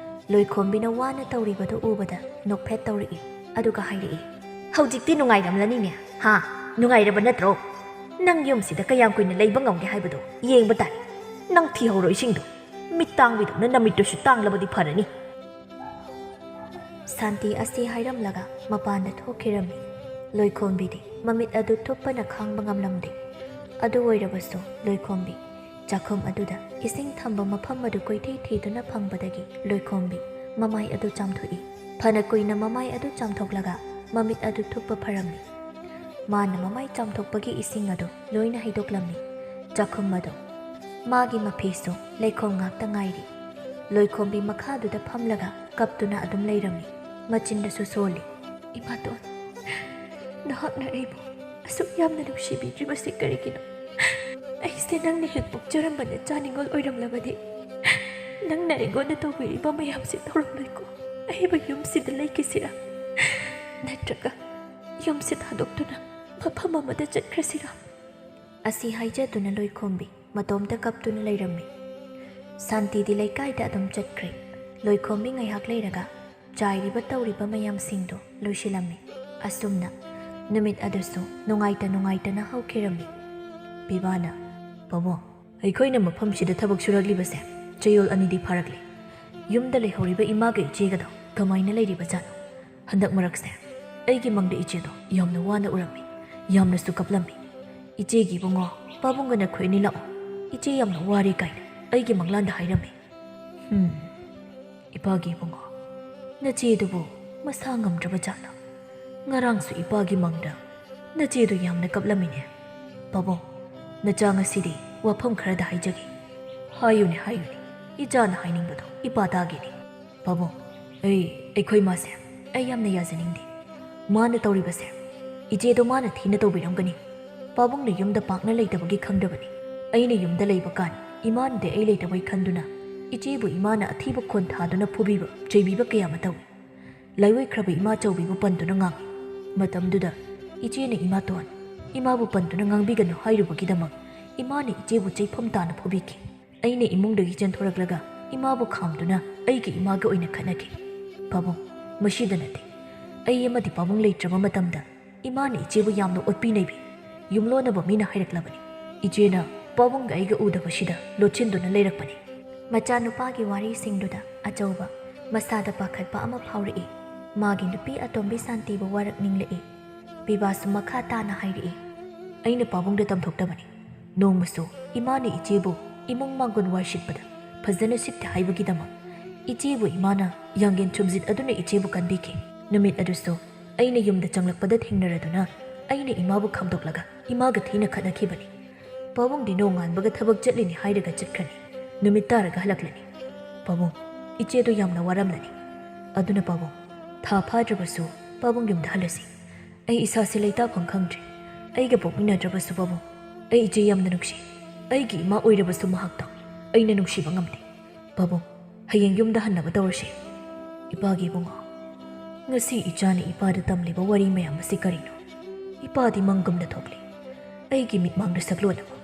ꯂꯣꯏꯈꯣꯝꯕꯤꯅ ꯋꯥꯅ ꯇꯧꯔꯤꯕꯗꯨ ꯎꯕꯗ ꯅꯣꯛꯐꯦꯠ ꯇꯧꯔꯛꯏ. ꯑꯗꯨꯒ ꯍꯥꯏꯔꯛꯏ. ꯍꯧꯖꯤꯛꯇꯤ ꯅꯨꯡꯉꯥꯏꯔꯝꯂꯅꯤꯅꯦ? ꯍꯥ? ꯅꯨꯡꯉꯥꯏꯔꯕ ꯅꯠꯇ꯭ꯔꯣ? ꯅꯪ ꯌꯨꯝꯁꯤꯗ ꯀꯌꯥꯝ ꯀꯨꯏꯅ ꯂꯩꯕ ꯉꯝꯒꯦ ꯍꯥꯏꯕꯗꯣ ꯌꯦꯡꯕ ꯇꯥꯏ. ꯅꯪ ꯊꯤꯍꯧꯔꯣ ꯏꯁꯤꯡꯗꯣ. ꯃꯤꯠ ꯇꯥꯡꯕꯤꯗꯧꯅ ꯅꯃꯤꯠꯇꯨꯁꯨ ꯇꯥꯡꯂꯕꯗꯤ ꯐꯔꯅꯤ. ꯁꯥꯟꯇꯤ ꯑꯁꯤ ꯍꯥꯏꯔꯝꯂꯒ ꯃꯄꯥꯟꯗ ꯊꯣꯛꯈꯤꯔꯝꯃꯤ. ꯂꯣꯏꯈꯣꯝꯕꯤꯗꯤ ꯃꯃꯤꯠ ꯑꯗꯨ ꯊꯨꯞꯄꯅ ꯈꯥꯡꯕ ꯉꯝꯂꯝꯗꯦ. ꯑꯗꯨ ꯑꯣꯏꯔꯕꯁꯨ ꯂꯣꯏꯈꯣꯝꯕꯤ ꯆꯥꯛꯈꯨꯝ ꯑꯗꯨꯗ ꯏꯁꯤꯡ ꯊꯝꯕ ꯃꯐꯝ ꯑꯗꯨ ꯀꯣꯏꯊꯤ ꯊꯤꯗꯨꯅ ꯐꯪꯕꯗꯒꯤ ꯂꯣꯏꯈꯣꯝꯕꯤ ꯃꯃꯥꯏ ꯑꯗꯨ ꯆꯥꯝꯊꯣꯛꯏ. ꯐꯅ ꯀꯨꯏꯅ ꯃꯃꯥꯏ ꯑꯗꯨ ꯆꯥꯝꯊꯣꯛꯂꯒ ꯃꯃꯤꯠ ꯑꯗꯨ ꯊꯨꯞꯄ ꯐꯔꯝꯃꯤ. ꯃꯥꯅ ꯃꯃꯥꯏ ꯆꯥꯝꯊꯣꯛꯄꯒꯤ ꯏꯁꯤꯡ ꯑꯗꯨ ꯂꯣꯏꯅ ꯍꯩꯗꯣꯛꯂꯝꯃꯤ. ꯆꯥꯛꯈꯨꯝ ꯑꯗꯨ ꯃꯥꯒꯤ ꯃꯐꯤꯁꯨ ꯂꯩꯈꯣꯝ ꯉꯥꯛꯇ ꯉꯥꯏꯔꯤ. ꯂꯣꯏꯈꯣꯝꯕꯤ ꯃꯈꯥꯗꯨꯗ ꯐꯝꯂꯒ ꯀꯞꯇꯨꯅ ꯑꯗꯨꯝ ꯂꯩꯔꯝꯃꯤ. ꯃꯆꯤꯟꯗꯁꯨ ꯁꯣꯜꯂꯤ. ꯏꯃꯥꯇꯣꯟ, ꯅꯍꯥꯛꯅ ꯑꯩꯕꯨ ꯑꯁꯨꯛ ꯌꯥꯝꯅ ꯅꯨꯡꯁꯤꯕꯤꯗ꯭ꯔꯤꯕꯁꯤ ꯀꯔꯤꯒꯤꯅꯣ? ꯑꯩꯁꯦ ꯅꯪꯅ ꯍꯦꯛ ꯄꯣꯛꯆꯔꯝꯕ ꯅꯆꯥꯅꯤꯡꯉꯣꯜ ꯑꯣꯏꯔꯝꯂꯕꯗꯤ ꯅꯪꯅ ꯑꯩꯉꯣꯟꯗ ꯇꯧꯕꯤꯔꯤꯕ ꯃꯌꯥꯝꯁꯤ ꯇꯧꯔꯝꯂꯣꯏꯀꯣ. ꯑꯩꯕꯨ ꯌꯨꯝꯁꯤꯗ ꯂꯩꯈꯤꯁꯤꯔꯥ? ꯅꯠꯇ꯭ꯔꯒ ꯌꯨꯝꯁꯤ ꯊꯥꯗꯣꯛꯇꯨꯅ ꯃꯐꯝ ꯑꯃꯗ ꯆꯠꯈ꯭ꯔꯁꯤꯔꯥ? ꯑꯁꯤ ꯍꯥꯏꯖꯗꯨꯅ ꯂꯣꯏꯈꯣꯝꯕꯤ ꯃꯇꯣꯝꯇ ꯀꯞꯇꯨꯅ ꯂꯩꯔꯝꯃꯤ. ꯁꯥꯟꯇꯤꯗꯤ ꯂꯩꯀꯥꯏꯗ ꯑꯗꯨꯝ ꯆꯠꯈ꯭ꯔꯦ. ꯂꯣꯏꯈꯣꯝꯕꯤ ꯉꯥꯏꯍꯥꯛ ꯂꯩꯔꯒ ꯆꯥꯏꯔꯤꯕ ꯇꯧꯔꯤꯕ ꯃꯌꯥꯝꯁꯤꯡꯗꯣ ꯂꯣꯏꯁꯤꯜꯂꯝꯃꯤ. ꯑꯁꯨꯝꯅ ꯅꯨꯃꯤꯠ ꯑꯗꯨꯁꯨ ꯅꯨꯡꯉꯥꯏꯇꯅ ꯍꯧꯈꯤꯔꯝꯃꯤ. ꯄꯤꯕꯥꯅ, ꯄꯥꯕꯨꯡ, ꯑꯩꯈꯣꯏꯅ ꯃꯐꯝꯁꯤꯗ ꯊꯕꯛ ꯁꯨꯔꯛꯂꯤꯕꯁꯦ ꯆꯌꯣꯜ ꯑꯅꯤꯗꯤ ꯐꯥꯔꯛꯂꯤ. ꯌꯨꯝꯗ ꯂꯩꯍꯧꯔꯤꯕ ꯏꯃꯥꯒ ꯏꯆꯦꯒꯗꯣ ꯀꯃꯥꯏꯅ ꯂꯩꯔꯤꯕꯖꯥꯠꯅꯣ? ꯍꯟꯗꯛ ꯃꯔꯛꯁꯦ ꯑꯩꯒꯤ ꯃꯪꯗ ꯏꯆꯦꯗꯣ ꯌꯥꯝꯅ ꯋꯥꯅ ꯎꯔꯝꯃꯤ. ꯌꯥꯝꯅꯁꯨ ꯀꯞꯂꯝꯃꯤ. ꯏꯆꯦꯒꯤ ꯏꯕꯨꯡꯉꯣ, ꯄꯥꯕꯨꯡꯒ ꯅꯈꯣꯏ ꯑꯅꯤ ꯂꯥꯛꯑꯣ. ꯏꯆꯦ ꯌꯥꯝꯅ ꯋꯥꯔꯦ ꯀꯥꯏꯅ ꯑꯩꯒꯤ ꯃꯪꯂꯥꯟꯗ ꯍꯥꯏꯔꯝꯃꯤ. ꯏꯄꯥꯒꯤ ꯏꯕꯨꯡꯉꯣ, ꯅꯆꯦꯗꯨꯕꯨ ꯃꯁꯥ ꯉꯝꯗ꯭ꯔꯕ ꯖꯥꯠꯂꯣ? ꯉꯔꯥꯡꯁꯨ ꯏꯄꯥꯒꯤ ꯃꯪꯗ ꯅꯆꯦꯗꯨ ꯌꯥꯝꯅ ꯀꯞꯂꯝꯃꯤꯅꯦ. ꯄꯥꯕꯨꯡ, ꯅꯆꯥ ꯉꯁꯤꯗꯤ ꯋꯥꯐꯝ ꯈꯔꯗ ꯍꯥꯏꯖꯒꯦ. ꯍꯥꯏꯌꯨꯅꯦ ꯍꯥꯏꯌꯨꯅꯦ. ꯏꯆꯥꯅ ꯍꯥꯏꯅꯤꯡꯕꯗꯣ ꯏꯄꯥ ꯇꯥꯒꯦꯅꯦ. ꯄꯥꯕꯨꯡ, ꯑꯩꯈꯣꯏ ꯃꯥꯁꯦ ꯑꯩ ꯌꯥꯝꯅ ꯌꯥꯖꯅꯤꯡꯗꯦ. ꯃꯥꯅ ꯇꯧꯔꯤꯕꯁꯦ ꯏꯆꯦꯗꯣ ꯃꯥꯅ ꯊꯤꯅ ꯇꯧꯕꯤꯔꯝꯒꯅꯤ. ꯄꯥꯕꯨꯡꯅ ꯌꯨꯝꯗ ꯄꯥꯛꯅ ꯂꯩꯇꯕꯒꯤ ꯈꯪꯗꯕꯅꯤ. ꯑꯩꯅ ꯌꯨꯝꯗ ꯂꯩꯕ ꯀꯥꯟ ꯏꯃꯥꯅꯗꯤ ꯑꯩ ꯂꯩꯇꯕꯩ ꯈꯟꯗꯨꯅ ꯏꯆꯦꯕꯨ ꯏꯃꯥꯅ ꯑꯊꯤꯕ ꯈꯣꯟ ꯊꯥꯗꯨꯅ ꯐꯨꯕꯤꯕ ꯆꯩꯕꯤꯕ ꯀꯌꯥ ꯑꯃ ꯇꯧꯏ. ꯂꯥꯏꯑꯣꯏꯈ꯭ꯔꯕ ꯏꯃꯥ ꯆꯧꯕꯤꯕꯨ ꯄꯟꯗꯨꯅ ꯉꯥꯡꯏ. ꯃꯇꯝꯗꯨꯗ ꯏꯆꯦꯅ ꯏꯃꯥꯇꯣꯟ, ꯏꯃꯥꯕꯨ ꯄꯟꯗꯨꯅ ꯉꯥꯡꯕꯤꯒꯅꯨ ꯍꯥꯏꯔꯨꯕꯒꯤꯗꯃꯛ ꯏꯃꯥꯅ ꯏꯆꯦꯕꯨ ꯆꯩꯐꯝ ꯇꯥꯅ ꯐꯨꯕꯤꯈꯤ. ꯑꯩꯅ ꯏꯃꯨꯡꯗꯒꯤ ꯆꯦꯟꯊꯣꯔꯛꯂꯒ ꯏꯃꯥꯕꯨ ꯈꯥꯝꯗꯨꯅ ꯑꯩꯒꯤ ꯏꯃꯥꯒ ꯑꯣꯏꯅ ꯈꯠꯅꯈꯤ. ꯄꯥꯕꯨꯡ, ꯃꯁꯤꯗ ꯅꯠꯇꯦ. ꯑꯩ ꯑꯃꯗꯤ ꯄꯥꯕꯨꯡ ꯂꯩꯇ꯭ꯔꯕ ꯃꯇꯝꯗ ꯏꯃꯥꯅ ꯏꯆꯦꯕꯨ ꯌꯥꯝꯅ ꯑꯣꯠꯄꯤ ꯅꯩꯕꯤ. ꯌꯨꯝꯂꯣꯟꯅꯕ ꯃꯤꯅ ꯍꯥꯏꯔꯛꯂꯕꯅꯤ. ꯏꯆꯦꯅ ꯄꯥꯕꯨꯡꯒ ꯑꯩꯒ ꯎꯗꯕꯁꯤꯗ ꯂꯣꯠꯁꯤꯟꯗꯨꯅ ꯂꯩꯔꯛꯄꯅꯤ. ꯃꯆꯥꯅꯨꯄꯥꯒꯤ ꯋꯥꯔꯤꯁꯤꯡꯗꯨꯗ ꯑꯆꯧꯕ ꯃꯁꯥꯗ ꯄꯥꯈꯠꯄ ꯑꯃ ꯐꯥꯎꯔꯛꯏ. ꯃꯥꯒꯤ ꯅꯨꯄꯤ ꯑꯇꯣꯝꯕꯤ ꯁꯥꯟꯇꯤꯕꯨ ꯋꯥꯔꯛꯅꯤꯡꯂꯛꯏ. ꯄꯤꯕꯥꯁꯨ ꯃꯈꯥ ꯇꯥꯅ ꯍꯥꯏꯔꯛꯏ. ꯑꯩꯅ ꯄꯥꯕꯨꯡꯗ ꯇꯝꯊꯣꯛꯇꯕꯅꯤ ꯅꯣꯡꯃꯁꯨ ꯏꯃꯥꯅ ꯏꯆꯦꯕꯨ ꯏꯃꯨꯡ ꯃꯥꯡꯒꯣꯟ ꯋꯥꯏ ꯁꯤꯠꯄꯗ ꯐꯖꯅ ꯁꯤꯠꯇꯦ ꯍꯥꯏꯕꯒꯤꯗꯃꯛ ꯏꯆꯦꯕꯨ ꯏꯃꯥꯅ ꯌꯥꯡꯒꯦꯟ ꯊꯨꯝꯖꯤꯠ ꯑꯗꯨꯅ ꯏꯆꯦꯕꯨ ꯀꯟꯕꯤꯈꯤ ꯅꯨꯃꯤꯠ ꯑꯗꯨꯁꯨ ꯑꯩꯅ ꯌꯨꯝꯗ ꯆꯪꯂꯛꯄꯗ ꯊꯦꯡꯅꯔꯗꯨꯅ ꯑꯩꯅ ꯏꯃꯥꯕꯨ ꯈꯥꯝꯗꯣꯛꯂꯒ ꯏꯃꯥꯒ ꯊꯤꯅ ꯈꯠꯅꯈꯤꯕꯅꯤ ꯄꯥꯕꯨꯡꯗꯤ ꯅꯣꯡꯉꯥꯟꯕꯒ ꯊꯕꯛ ꯆꯠꯂꯤꯅꯤ ꯍꯥꯏꯔꯒ ꯆꯠꯈ꯭ꯔꯅꯤ ꯅꯨꯃꯤꯠ ꯇꯥꯔꯒ ꯍꯜꯂꯛꯂꯅꯤ ꯄꯥꯕꯨꯡ ꯏꯆꯦꯗꯣ ꯌꯥꯝꯅ ꯋꯥꯔꯝꯂꯅꯤ ꯑꯗꯨꯅ ꯄꯥꯕꯨꯡ ꯊꯥ ꯐꯥꯗ꯭ꯔꯕꯁꯨ ꯄꯥꯕꯨꯡ ꯌꯨꯝꯗ ꯍꯜꯂꯁꯤ ꯑꯩ ꯏꯁꯥꯁꯦ ꯂꯩꯇꯥꯐꯝ ꯈꯪꯗ꯭ꯔꯦ ꯑꯩꯒ ꯄꯣꯛꯃꯤꯟꯅꯗ꯭ꯔꯕꯁꯨ ꯄꯥꯕꯨꯡ ꯑꯩ ꯏꯆꯦ ꯌꯥꯝꯅ ꯅꯨꯡꯁꯤ ꯑꯩꯒꯤ ꯏꯃꯥ ꯑꯣꯏꯔꯕꯁꯨ ꯃꯍꯥꯛꯇ ꯑꯩꯅ ꯅꯨꯡꯁꯤꯕ ꯉꯝꯗꯦ ꯄꯥꯕꯨꯡ ꯍꯌꯦꯡ ꯌꯨꯝꯗ ꯍꯟꯅꯕ ꯇꯧꯔꯁꯤ ꯏꯄꯥꯒꯤ ꯏꯕꯨꯡꯉꯣ ꯉꯁꯤ ꯏꯆꯥꯅ ꯏꯄꯥꯗ ꯇꯝꯂꯤꯕ ꯋꯥꯔꯤ ꯃꯌꯥꯝ ꯑꯁꯤ ꯀꯔꯤꯅꯣ ꯏꯄꯥꯗꯤ ꯃꯪꯒꯨꯝꯅ ꯊꯣꯛꯂꯤ ꯑꯩꯒꯤ ꯃꯤꯠꯃꯥꯡꯗ ꯁꯛꯂꯣꯟ ꯑꯃ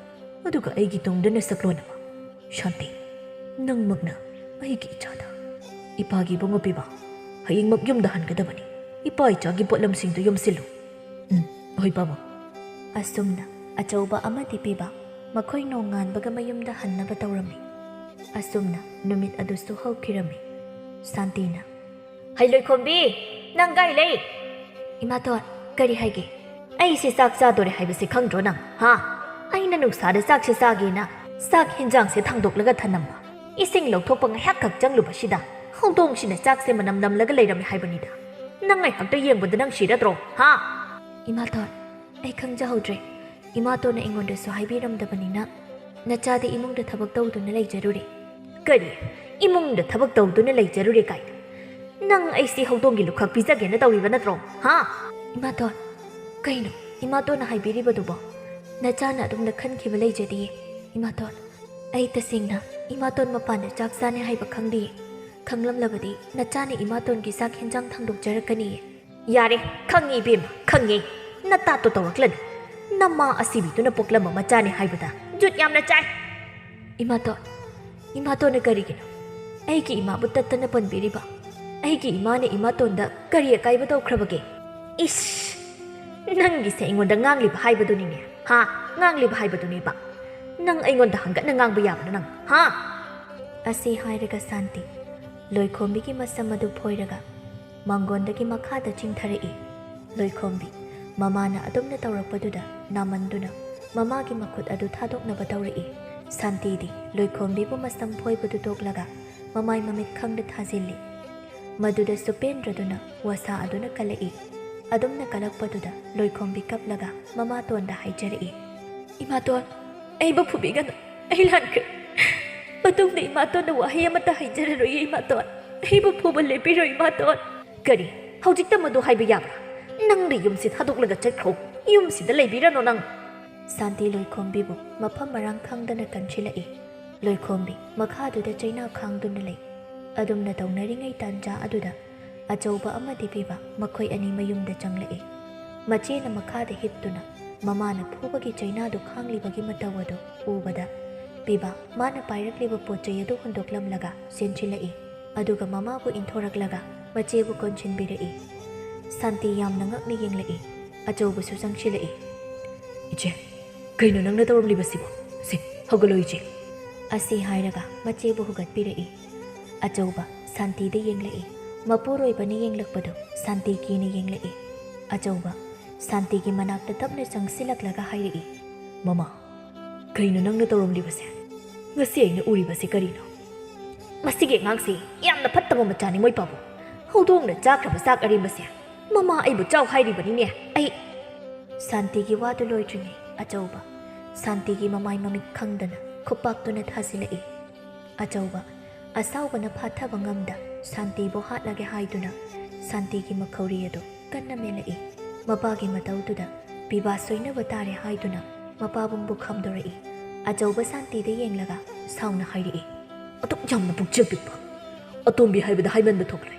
ꯑꯗꯨꯒ ꯑꯩꯒꯤ ꯇꯨꯡꯗꯅ ꯁꯛꯂꯣꯟ ꯑꯃ ꯁꯥꯟꯇꯤ ꯅꯪꯃꯛꯅ ꯑꯩꯒꯤ ꯏꯆꯥꯗ ꯏꯄꯥꯒꯤ ꯏꯕꯨꯡꯉꯣ ꯄꯤꯕ ꯍꯌꯦꯡꯃꯛ ꯌꯨꯝꯗ ꯍꯟꯒꯗꯕꯅꯤ ꯏꯄꯥ ꯏꯆꯥꯒꯤ ꯄꯣꯠꯂꯝꯁꯤꯡꯗꯨ ꯌꯣꯝꯁꯤꯜꯂꯨ ꯍꯣꯏ ꯄꯥꯕꯨꯡ ꯑꯁꯨꯝꯅ ꯑꯆꯧꯕ ꯑꯃꯗꯤ ꯄꯤꯕ ꯃꯈꯣꯏ ꯅꯣꯡꯉꯥꯟꯕꯒ ꯃꯌꯨꯝꯗ ꯍꯟꯅꯕ ꯇꯧꯔꯝꯃꯤ ꯑꯁꯨꯝꯅ ꯅꯨꯃꯤꯠ ꯑꯗꯨꯁꯨ ꯍꯧꯈꯤꯔꯝꯃꯤ ꯁꯥꯟꯇꯤꯅ ꯍꯩ ꯂꯣꯏꯈꯣꯝꯕꯤ ꯅꯪ ꯀꯥꯏ ꯂꯩ ꯏꯃꯥꯇꯣꯟ ꯀꯔꯤ ꯍꯥꯏꯒꯦ ꯑꯩꯁꯦ ꯆꯥꯛ ꯆꯥꯗꯣꯔꯦ ꯍꯥꯏꯕꯁꯦ ꯈꯪꯗ꯭ꯔꯣ ꯅꯪ ꯍꯥ ꯑꯩꯅ ꯅꯨꯡꯁꯥꯗ ꯆꯥꯛꯁꯦ ꯆꯥꯒꯦꯅ ꯆꯥꯛ ꯍꯦꯟꯖꯥꯡꯁꯦ ꯊꯥꯡꯗꯣꯛꯂꯒ ꯊꯅꯝꯕ ꯏꯁꯤꯡ ꯂꯧꯊꯣꯛꯄ ꯉꯥꯏꯍꯥꯛꯈꯛ ꯆꯪꯂꯨꯕꯁꯤꯗ ꯍꯧꯗꯣꯡꯁꯤꯅ ꯆꯥꯛꯁꯦ ꯃꯅꯝ ꯅꯝꯂꯒ ꯂꯩꯔꯝꯃꯦ ꯍꯥꯏꯕꯅꯤꯗ ꯅꯪ ꯉꯥꯏꯍꯥꯛꯇ ꯌꯦꯡꯕꯗ ꯅꯪ ꯁꯤꯔꯗ꯭ꯔꯣ ꯍꯥ ꯏꯃꯥꯇꯣꯟ ꯑꯩ ꯈꯪꯖꯍꯧꯗ꯭ꯔꯦ ꯏꯃꯥꯇꯣꯟꯅ ꯑꯩꯉꯣꯟꯗꯁꯨ ꯍꯥꯏꯕꯤꯔꯝꯗꯕꯅꯤꯅ ꯅꯆꯥꯗꯤ ꯏꯃꯨꯡꯗ ꯊꯕꯛ ꯇꯧꯗꯨꯅ ꯂꯩꯖꯔꯨꯔꯦ ꯀꯔꯤ ꯏꯃꯨꯡꯗ ꯊꯕꯛ ꯇꯧꯗꯨꯅ ꯂꯩꯖꯔꯨꯔꯦ ꯀꯥꯏꯅ ꯅꯪ ꯑꯩꯁꯤ ꯍꯧꯗꯣꯡꯒꯤ ꯂꯨꯈꯛ ꯄꯤꯖꯒꯦꯅ ꯇꯧꯔꯤꯕ ꯅꯠꯇ꯭ꯔꯣ ꯍꯥ ꯏꯃꯥꯇꯣꯟ ꯀꯩꯅꯣ ꯏꯃꯥꯇꯣꯟꯅ ꯍꯥꯏꯕꯤꯔꯤꯕꯗꯨꯕꯣ ꯅꯆꯥꯅ ꯑꯗꯨꯝꯅ ꯈꯟꯈꯤꯕ ꯂꯩꯖꯗꯤꯌꯦ ꯏꯃꯥꯇꯣꯟ ꯑꯩ ꯇꯁꯦꯡꯅ ꯏꯃꯥꯇꯣꯟ ꯃꯄꯥꯟꯗ ꯆꯥꯛ ꯆꯥꯅꯦ ꯍꯥꯏꯕ ꯈꯪꯗꯤꯌꯦ ꯈꯪꯂꯝꯂꯕꯗꯤ ꯅꯆꯥꯅ ꯏꯃꯥꯇꯣꯟꯒꯤ ꯆꯥꯛ ꯍꯦꯟꯖꯥꯡ ꯊꯥꯡꯗꯣꯛꯆꯔꯛꯀꯅꯤꯌꯦ ꯌꯥꯔꯦ ꯈꯪꯉꯤ ꯏꯕꯦꯝꯃ ꯈꯪꯉꯤ ꯅꯇꯥꯇꯣ ꯇꯧꯔꯛꯂꯅꯨ ꯅꯃꯥ ꯑꯁꯤꯕꯤꯗꯨꯅ ꯄꯣꯛꯂꯝꯕ ꯃꯆꯥꯅꯦ ꯍꯥꯏꯕꯗ ꯖꯨꯠ ꯌꯥꯝꯅ ꯆꯥꯏ ꯏꯃꯥꯇꯣꯟꯅ ꯀꯔꯤꯒꯤꯅꯣ ꯑꯩꯒꯤ ꯏꯃꯥꯕꯨ ꯇꯠꯇꯅ ꯄꯟꯕꯤꯔꯤꯕ ꯑꯩꯒꯤ ꯏꯃꯥꯅ ꯏꯃꯥꯇꯣꯟꯗ ꯀꯔꯤ ꯑꯀꯥꯏꯕ ꯇꯧꯈ꯭ꯔꯕꯒꯦ 이씨, ꯅꯪꯒꯤꯁꯦ ꯑꯩꯉꯣꯟꯗ ꯉꯥꯡꯂꯤꯕ ꯍꯥꯏꯕꯗꯨꯅꯤꯅꯦ ꯍꯥ ꯉꯥꯡꯂꯤꯕ ꯍꯥꯏꯕꯗꯨꯅꯦꯕ ꯅꯪ ꯑꯩꯉꯣꯟꯗ ꯍꯪꯒꯠꯅ ꯉꯥꯡꯕ ꯌꯥꯕꯅ ꯅꯪ ꯍꯥ ꯑꯁꯤ ꯍꯥꯏꯔꯒ ꯁꯥꯟꯇꯤ ꯂꯣꯏꯈꯣꯝꯕꯤꯒꯤ ꯃꯁꯝ ꯑꯗꯨ ꯐꯣꯏꯔꯒ ꯃꯥꯡꯒꯣꯟꯗꯒꯤ ꯃꯈꯥꯗ ꯆꯤꯡꯊꯔꯛꯏ ꯂꯣꯏꯈꯣꯝꯕꯤ ꯃꯃꯥꯅ ꯑꯗꯨꯝꯅ ꯇꯧꯔꯛꯄꯗꯨꯗ ꯅꯥꯃꯟꯗꯨꯅ ꯃꯃꯥꯒꯤ ꯃꯈꯨꯠ ꯑꯗꯨ ꯊꯥꯗꯣꯛꯅꯕ ꯇꯧꯔꯛꯏ ꯁꯥꯟꯇꯤꯗꯤ ꯂꯣꯏꯈꯣꯝꯕꯤꯕꯨ ꯃꯁꯝ ꯐꯣꯏꯕꯗꯨ ꯇꯣꯛꯂꯒ ꯃꯃꯥꯏ ꯃꯃꯤꯠ ꯈꯪꯗ ꯊꯥꯖꯤꯜꯂꯤ ꯃꯗꯨꯗꯁꯨ ꯄꯦꯟꯗ꯭ꯔꯗꯨꯅ ꯋꯥꯁꯥ ꯑꯗꯨꯅ ꯀꯜꯂꯛꯏ ꯑꯗꯨꯝꯅ ꯀꯜꯂꯛꯄꯗꯨꯗ ꯂꯣꯏꯈꯣꯝꯕꯤ ꯀꯞꯂꯒ ꯃꯃꯥꯇꯣꯟꯗ ꯍꯥꯏꯖꯔꯛꯏ ꯏꯃꯥꯇꯣꯟ ꯑꯩꯕꯨ ꯐꯨꯕꯤꯒꯅꯨ ꯑꯩ ꯂꯥꯟꯈ꯭ꯔꯦ ꯃꯇꯨꯡꯗ ꯏꯃꯥꯇꯣꯟꯅ ꯋꯥꯍꯩ ꯑꯃꯠꯇ ꯍꯥꯏꯖꯔꯔꯣꯏꯌꯦ ꯏꯃꯥꯇꯣꯟ ꯑꯩꯕꯨ ꯐꯨꯕ ꯂꯦꯞꯄꯤꯔꯣ ꯏꯃꯥꯇꯣꯟ ꯀꯔꯤ ꯍꯧꯖꯤꯛꯇ ꯃꯗꯨ ꯍꯥꯏꯕ ꯌꯥꯕ꯭ꯔꯥ ꯅꯪꯅ ꯌꯨꯝꯁꯤ ꯊꯥꯗꯣꯛꯂꯒ ꯆꯠꯈ꯭ꯔꯣ ꯌꯨꯝꯁꯤꯗ ꯂꯩꯕꯤꯔꯅꯣ ꯅꯪ ꯁꯥꯟꯇꯤ ꯂꯣꯏꯈꯣꯝꯕꯤꯕꯨ ꯃꯐꯝ ꯃꯔꯥꯡ ꯈꯪꯗꯅ ꯀꯟꯁꯤꯜꯂꯛꯏ ꯂꯣꯏꯈꯣꯝꯕꯤ ꯃꯈꯥꯗꯨꯗ ꯆꯩꯅꯥ ꯈꯥꯡꯗꯨꯅ ꯂꯩ ꯑꯗꯨꯝꯅ ꯇꯧꯅꯔꯤꯉꯩ ꯇꯥꯟꯖꯥ ꯑꯗꯨꯗ ꯑꯆꯧꯕ ꯑꯃꯗꯤ ꯄꯤꯕ ꯃꯈꯣꯏ ꯑꯅꯤ ꯃꯌꯨꯝꯗ ꯆꯪꯂꯛꯏ ꯃꯆꯦꯅ ꯃꯈꯥꯗ ꯍꯤꯞꯇꯨꯅ ꯃꯃꯥꯅ ꯐꯨꯕꯒꯤ ꯆꯩꯅꯥꯗꯨ ꯈꯥꯡꯂꯤꯕꯒꯤ ꯃꯇꯧ ꯑꯗꯨ ꯎꯕꯗ ꯄꯤꯕ ꯃꯥꯅ ꯄꯥꯏꯔꯛꯂꯤꯕ ꯄꯣꯠ ꯆꯩ ꯑꯗꯨ ꯍꯨꯟꯗꯣꯛꯂꯝꯂꯒ ꯆꯦꯟꯁꯤꯜꯂꯛꯏ ꯑꯗꯨꯒ ꯃꯃꯥꯕꯨ ꯏꯟꯊꯣꯔꯛꯂꯒ ꯃꯆꯦꯕꯨ ꯀꯣꯟꯁꯤꯟꯕꯤꯔꯛꯏ ꯁꯥꯟꯇꯤ ꯌꯥꯝꯅ ꯉꯛꯅ ꯌꯦꯡꯂꯛꯏ ꯑꯆꯧꯕꯁꯨ ꯆꯪꯁꯤꯜꯂꯛꯏ ꯏꯆꯦ ꯀꯩꯅꯣ ꯅꯪꯅ ꯇꯧꯔꯝꯂꯤꯕꯁꯤꯕꯣ ꯁꯤ ꯍꯧꯒꯠꯂꯣ ꯏꯆꯦ ꯑꯁꯤ ꯍꯥꯏꯔꯒ ꯃꯆꯦꯕꯨ ꯍꯧꯒꯠꯄꯤꯔꯛꯏ ꯑꯆꯧꯕ ꯁꯥꯟꯇꯤꯗ ꯌꯦꯡꯂꯛꯏ ꯃꯄꯨꯔꯣꯏꯕꯅ ꯌꯦꯡꯂꯛꯄꯗꯨ ꯁꯥꯟꯇꯤ ꯀꯤꯅ ꯌꯦꯡꯂꯛꯏ ꯑꯆꯧꯕ ꯁꯥꯟꯇꯤꯒꯤ ꯃꯅꯥꯛꯇ ꯇꯞꯅ ꯆꯪꯁꯤꯜꯂꯛꯂꯒ ꯍꯥꯏꯔꯛꯏ ꯃꯃꯥ ꯀꯩꯅꯣ ꯅꯪꯅ ꯇꯧꯔꯝꯂꯤꯕꯁꯦ ꯉꯁꯤ ꯑꯩꯅ ꯎꯔꯤꯕꯁꯤ ꯀꯔꯤꯅꯣ ꯃꯁꯤꯒꯤ ꯑꯉꯥꯡꯁꯤ ꯌꯥꯝꯅ ꯐꯠꯇꯕ ꯃꯆꯥꯅꯤ ꯃꯣꯏ ꯄꯥꯕꯨ ꯍꯧꯗꯣꯡꯅ ꯆꯥꯈ꯭ꯔꯕ ꯆꯥꯛ ꯑꯔꯦꯝꯕꯁꯦ ꯃꯃꯥ ꯑꯩꯕꯨ ꯆꯥꯎ ꯍꯥꯏꯔꯤꯕꯅꯤꯅꯦ ꯑꯩ ꯁꯥꯟꯇꯤꯒꯤ ꯋꯥꯗꯨ ꯂꯣꯏꯗ꯭ꯔꯤꯉꯩ ꯑꯆꯧꯕ ꯁꯥꯟꯇꯤꯒꯤ ꯃꯃꯥꯏ ꯃꯃꯤꯠ ꯈꯪꯗꯅ ꯈꯨꯄꯥꯛꯇꯨꯅ ꯊꯥꯖꯤꯜꯂꯛꯏ ꯑꯆꯧꯕ ꯑꯁꯥꯎꯕꯅ ꯐꯥꯊꯕ ꯉꯝꯗ ꯁꯥꯟꯇꯤꯕꯨ ꯍꯥꯠꯂꯒꯦ ꯍꯥꯏꯗꯨꯅ ꯁꯥꯟꯇꯤꯒꯤ ꯃꯈꯧꯔꯤ ꯑꯗꯨ ꯀꯟꯅ ꯃꯦꯜꯂꯛꯏ ꯃꯄꯥꯒꯤ ꯃꯇꯧꯗꯨꯗ ꯄꯤꯕꯥ ꯁꯣꯏꯅꯕ ꯇꯥꯔꯦ ꯍꯥꯏꯗꯨꯅ ꯃꯄꯥꯕꯨꯡꯕꯨ ꯈꯝꯗꯣꯔꯛꯏ ꯑꯆꯧꯕ ꯁꯥꯟꯇꯤꯗ ꯌꯦꯡꯂꯒ ꯁꯥꯎꯅ ꯍꯥꯏꯔꯛꯏ ꯑꯗꯨꯛ ꯌꯥꯝꯅ ꯄꯨꯛꯆꯦꯜ ꯄꯤꯛꯄ ꯑꯇꯣꯝꯕꯤ ꯍꯥꯏꯕꯗ ꯍꯥꯏꯃꯟꯕ ꯊꯣꯛꯂꯦ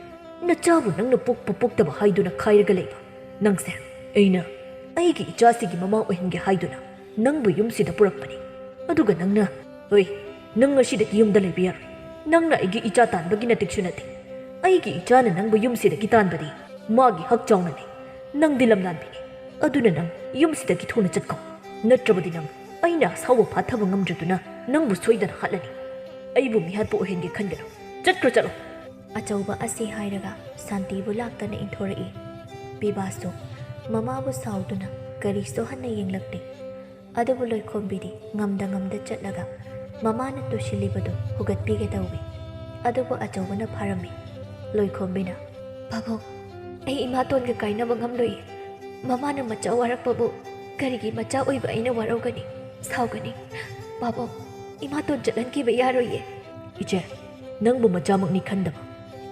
ꯅꯆꯥꯕꯨ ꯅꯪꯅ ꯄꯣꯛꯄ ꯄꯣꯛꯇꯕ ꯍꯥꯏꯗꯨꯅ ꯈꯥꯏꯔꯒ ꯂꯩꯕ ꯅꯪꯁꯦ ꯑꯩꯅ ꯑꯩꯒꯤ ꯏꯆꯥꯁꯤꯒꯤ ꯃꯃꯥ ꯑꯣꯏꯍꯟꯒꯦ ꯍꯥꯏꯗꯨꯅ ꯅꯪꯕꯨ ꯌꯨꯝꯁꯤꯗ ꯄꯨꯔꯛꯄꯅꯤ ꯑꯗꯨꯒ ꯅꯪꯅ ꯍꯣꯏ ꯅꯪ ꯉꯁꯤꯗꯒꯤ ꯌꯨꯝꯗ ꯂꯩꯕ ꯌꯥꯔꯣꯏ ꯅꯪꯅ ꯑꯩꯒꯤ ꯏꯆꯥ ꯇꯥꯟꯕꯒꯤ ꯅꯇꯤꯛꯁꯨ ꯅꯠꯇꯦ ꯑꯩꯒꯤ ꯏꯆꯥꯅ ꯅꯪꯕꯨ ꯌꯨꯝꯁꯤꯗꯒꯤ ꯇꯥꯟꯕꯗꯤ ꯃꯥꯒꯤ ꯍꯛ ꯆꯥꯎꯅꯅꯤ ꯅꯪꯗꯤ ꯂꯝꯂꯥꯟꯕꯤꯅꯤ ꯑꯗꯨꯅ ꯅꯪ ꯌꯨꯝꯁꯤꯗꯒꯤ ꯊꯨꯅ ꯆꯠꯀꯣ ꯅꯠꯇ꯭ꯔꯕꯗꯤ ꯅꯪ ꯑꯩꯅ ꯑꯁꯥꯎꯕ ꯐꯥꯊꯕ ꯉꯝꯗ꯭ꯔꯗꯨꯅ ꯅꯪꯕꯨ ꯁꯣꯏꯗꯅ ꯍꯥꯠꯂꯅꯤ ꯑꯩꯕꯨ ꯃꯤꯍꯥꯠꯄ ꯑꯣꯏꯍꯟꯒꯦ ꯈꯟꯒꯅꯨ ꯆꯠꯈ꯭ꯔꯣ ꯆꯠꯂꯣ ꯑꯆꯧꯕ ꯑꯁꯤ ꯍꯥꯏꯔꯒ ꯁꯥꯟꯇꯤꯕꯨ ꯂꯥꯛꯇꯅ ꯏꯟꯊꯣꯔꯛꯏ ꯄꯤꯕꯥꯁꯨ ꯃꯃꯥꯕꯨ ꯁꯥꯎꯗꯨꯅ ꯀꯔꯤꯁꯨ ꯍꯟꯅ ꯌꯦꯡꯂꯛꯇꯦ ꯑꯗꯨꯕꯨ ꯂꯣꯏꯈꯣꯝꯕꯤꯗꯤ ꯉꯝꯗ ꯆꯠꯂꯒ ꯃꯃꯥꯅ ꯇꯨꯁꯤꯜꯂꯤꯕꯗꯨ ꯍꯨꯒꯠꯄꯤꯒꯦ ꯇꯧꯏ꯫ ꯑꯗꯨꯕꯨ ꯑꯆꯧꯕꯅ ꯐꯥꯔꯝꯃꯤ꯫ ꯂꯣꯏꯈꯣꯝꯕꯤꯅ "ꯄꯥꯕꯨꯡ, ꯑꯩ ꯏꯃꯥꯇꯣꯟꯒ ꯀꯥꯏꯅꯕ ꯉꯝꯂꯣꯏꯌꯦ꯫ ꯃꯃꯥꯅ ꯃꯆꯥ ꯋꯥꯔꯛꯄꯕꯨ ꯀꯔꯤꯒꯤ ꯃꯆꯥ ꯑꯣꯏꯕ ꯑꯩꯅ ꯋꯥꯔꯧꯒꯅꯤ, ꯁꯥꯎꯒꯅꯤ꯫ ꯄꯥꯕꯨꯡ, ꯏꯃꯥꯇꯣꯟ ꯆꯠꯍꯟꯈꯤꯕ ꯌꯥꯔꯣꯏꯌꯦ." "ꯏꯆꯦ, ꯅꯪꯕꯨ ꯃꯆꯥꯃꯛꯅꯤ ꯈꯟꯗꯕ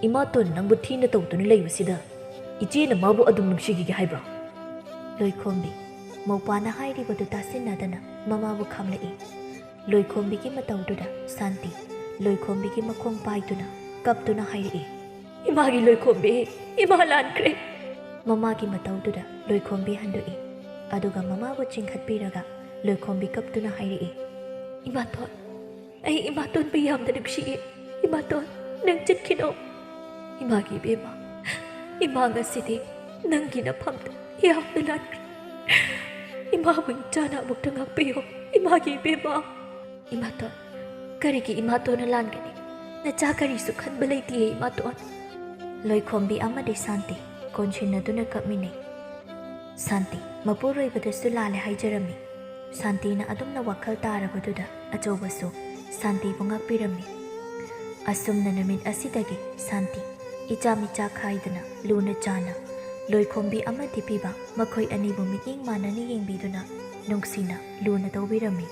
ꯏꯃꯥꯇꯣꯟ ꯅꯪꯕꯨ ꯊꯤꯅ ꯇꯧꯗꯨꯅ ꯂꯩꯕꯁꯤꯗ ꯏꯆꯦꯅ ꯃꯥꯕꯨ ꯑꯗꯨꯝ ꯅꯨꯡꯁꯤꯈꯤꯒꯦ ꯍꯥꯏꯕ꯭ꯔꯣ?" ꯂꯣꯏꯈꯣꯝꯕꯤ ꯃꯧꯄꯥꯅ ꯍꯥꯏꯔꯤꯕꯗꯨ ꯇꯥꯁꯤꯟꯅꯗꯅ ꯃꯃꯥꯕꯨ ꯈꯥꯝꯂꯛꯏ꯫ ꯂꯣꯏꯈꯣꯝꯕꯤꯒꯤ ꯃꯇꯧꯗꯨꯗ ꯁꯥꯟꯇꯤ ꯂꯣꯏꯈꯣꯝꯕꯤꯒꯤ ꯃꯈꯣꯡ ꯄꯥꯏꯗꯨꯅ ꯀꯞꯇꯨꯅ ꯍꯥꯏꯔꯛꯏ, "ꯏꯃꯥꯒꯤ ꯂꯣꯏꯈꯣꯝꯕꯤ, ꯏꯃꯥ ꯂꯥꯟꯈ꯭ꯔꯦ." ꯃꯃꯥꯒꯤ ꯃꯇꯧꯗꯨꯗ ꯂꯣꯏꯈꯣꯝꯕꯤ ꯍꯟꯗꯣꯛꯏ꯫ ꯑꯗꯨꯒ ꯃꯃꯥꯕꯨ ꯆꯤꯡꯈꯠꯄꯤꯔꯒ ꯂꯣꯏꯈꯣꯝꯕꯤ ꯀꯞꯇꯨꯅ ꯍꯥꯏꯔꯛꯏ, "ꯏꯃꯥꯇꯣꯟ, ꯑꯩ ꯏꯃꯥꯇꯣꯟꯕꯨ ꯌꯥꯝꯅ ꯅꯨꯡꯁꯤꯌꯦ꯫ ꯏꯃꯥꯇꯣꯟ, ꯅꯪ ꯆꯠꯈꯤꯅꯣ꯫ ꯏꯃꯥꯒꯤ ꯏꯕꯦꯝꯃ, ꯏꯃꯥ ꯉꯁꯤꯗꯤ ꯅꯪꯒꯤ ꯅꯐꯝꯗ ꯌꯥꯝꯅ ꯂꯥꯟꯈ꯭ꯔꯦ꯫ ꯏꯃꯥꯕꯨ ꯏꯆꯥꯅ ꯑꯃꯨꯛꯇ ꯉꯥꯛꯄꯤꯌꯣ, ꯏꯃꯥꯒꯤ ꯏꯕꯦꯝꯃ." "ꯏꯃꯥꯇꯣꯟ, ꯀꯔꯤꯒꯤ ꯏꯃꯥꯇꯣꯟꯅ ꯂꯥꯟꯒꯅꯤ? ꯅꯆꯥ ꯀꯔꯤꯁꯨ ꯈꯟꯕ ꯂꯩꯇꯦꯌꯦ ꯏꯃꯥꯇꯣꯟ." ꯂꯣꯏꯈꯣꯝꯕꯤ ꯑꯃꯗꯤ ꯁꯥꯟꯇꯤ ꯀꯣꯟꯁꯤꯟꯅꯗꯨꯅ ꯀꯞꯃꯤꯟꯅꯩ꯫ ꯁꯥꯟꯇꯤ ꯃꯄꯨꯔꯣꯏꯕꯗꯁꯨ ꯂꯥꯜꯂꯦ ꯍꯥꯏꯖꯔꯝꯃꯤ꯫ ꯁꯥꯟꯇꯤꯅ ꯑꯗꯨꯝꯅ ꯋꯥꯈꯜ ꯇꯥꯔꯕꯗꯨꯗ ꯑꯆꯧꯕꯁꯨ ꯁꯥꯟꯇꯤꯕꯨ ꯉꯥꯛꯄꯤꯔꯝꯃꯤ꯫ ꯑꯁꯨꯝꯅ ꯅꯨꯃꯤꯠ ꯑꯁꯤꯗꯒꯤ ꯁꯥꯟꯇꯤ ꯏꯆꯥ ꯃꯤꯆꯥ ꯈꯥꯏꯗꯅ ꯂꯨꯅ ꯆꯥꯅ ꯂꯣꯏꯈꯣꯝꯕꯤ ꯑꯃꯗꯤ ꯄꯤꯕ ꯃꯈꯣꯏ ꯑꯅꯤꯕꯨ ꯃꯤꯠꯌꯦꯡ ꯃꯥꯟꯅꯅ ꯌꯦꯡꯕꯤꯗꯨꯅ ꯅꯨꯡꯁꯤꯅ ꯂꯨꯅ ꯇꯧꯕꯤꯔꯝꯃꯤ꯫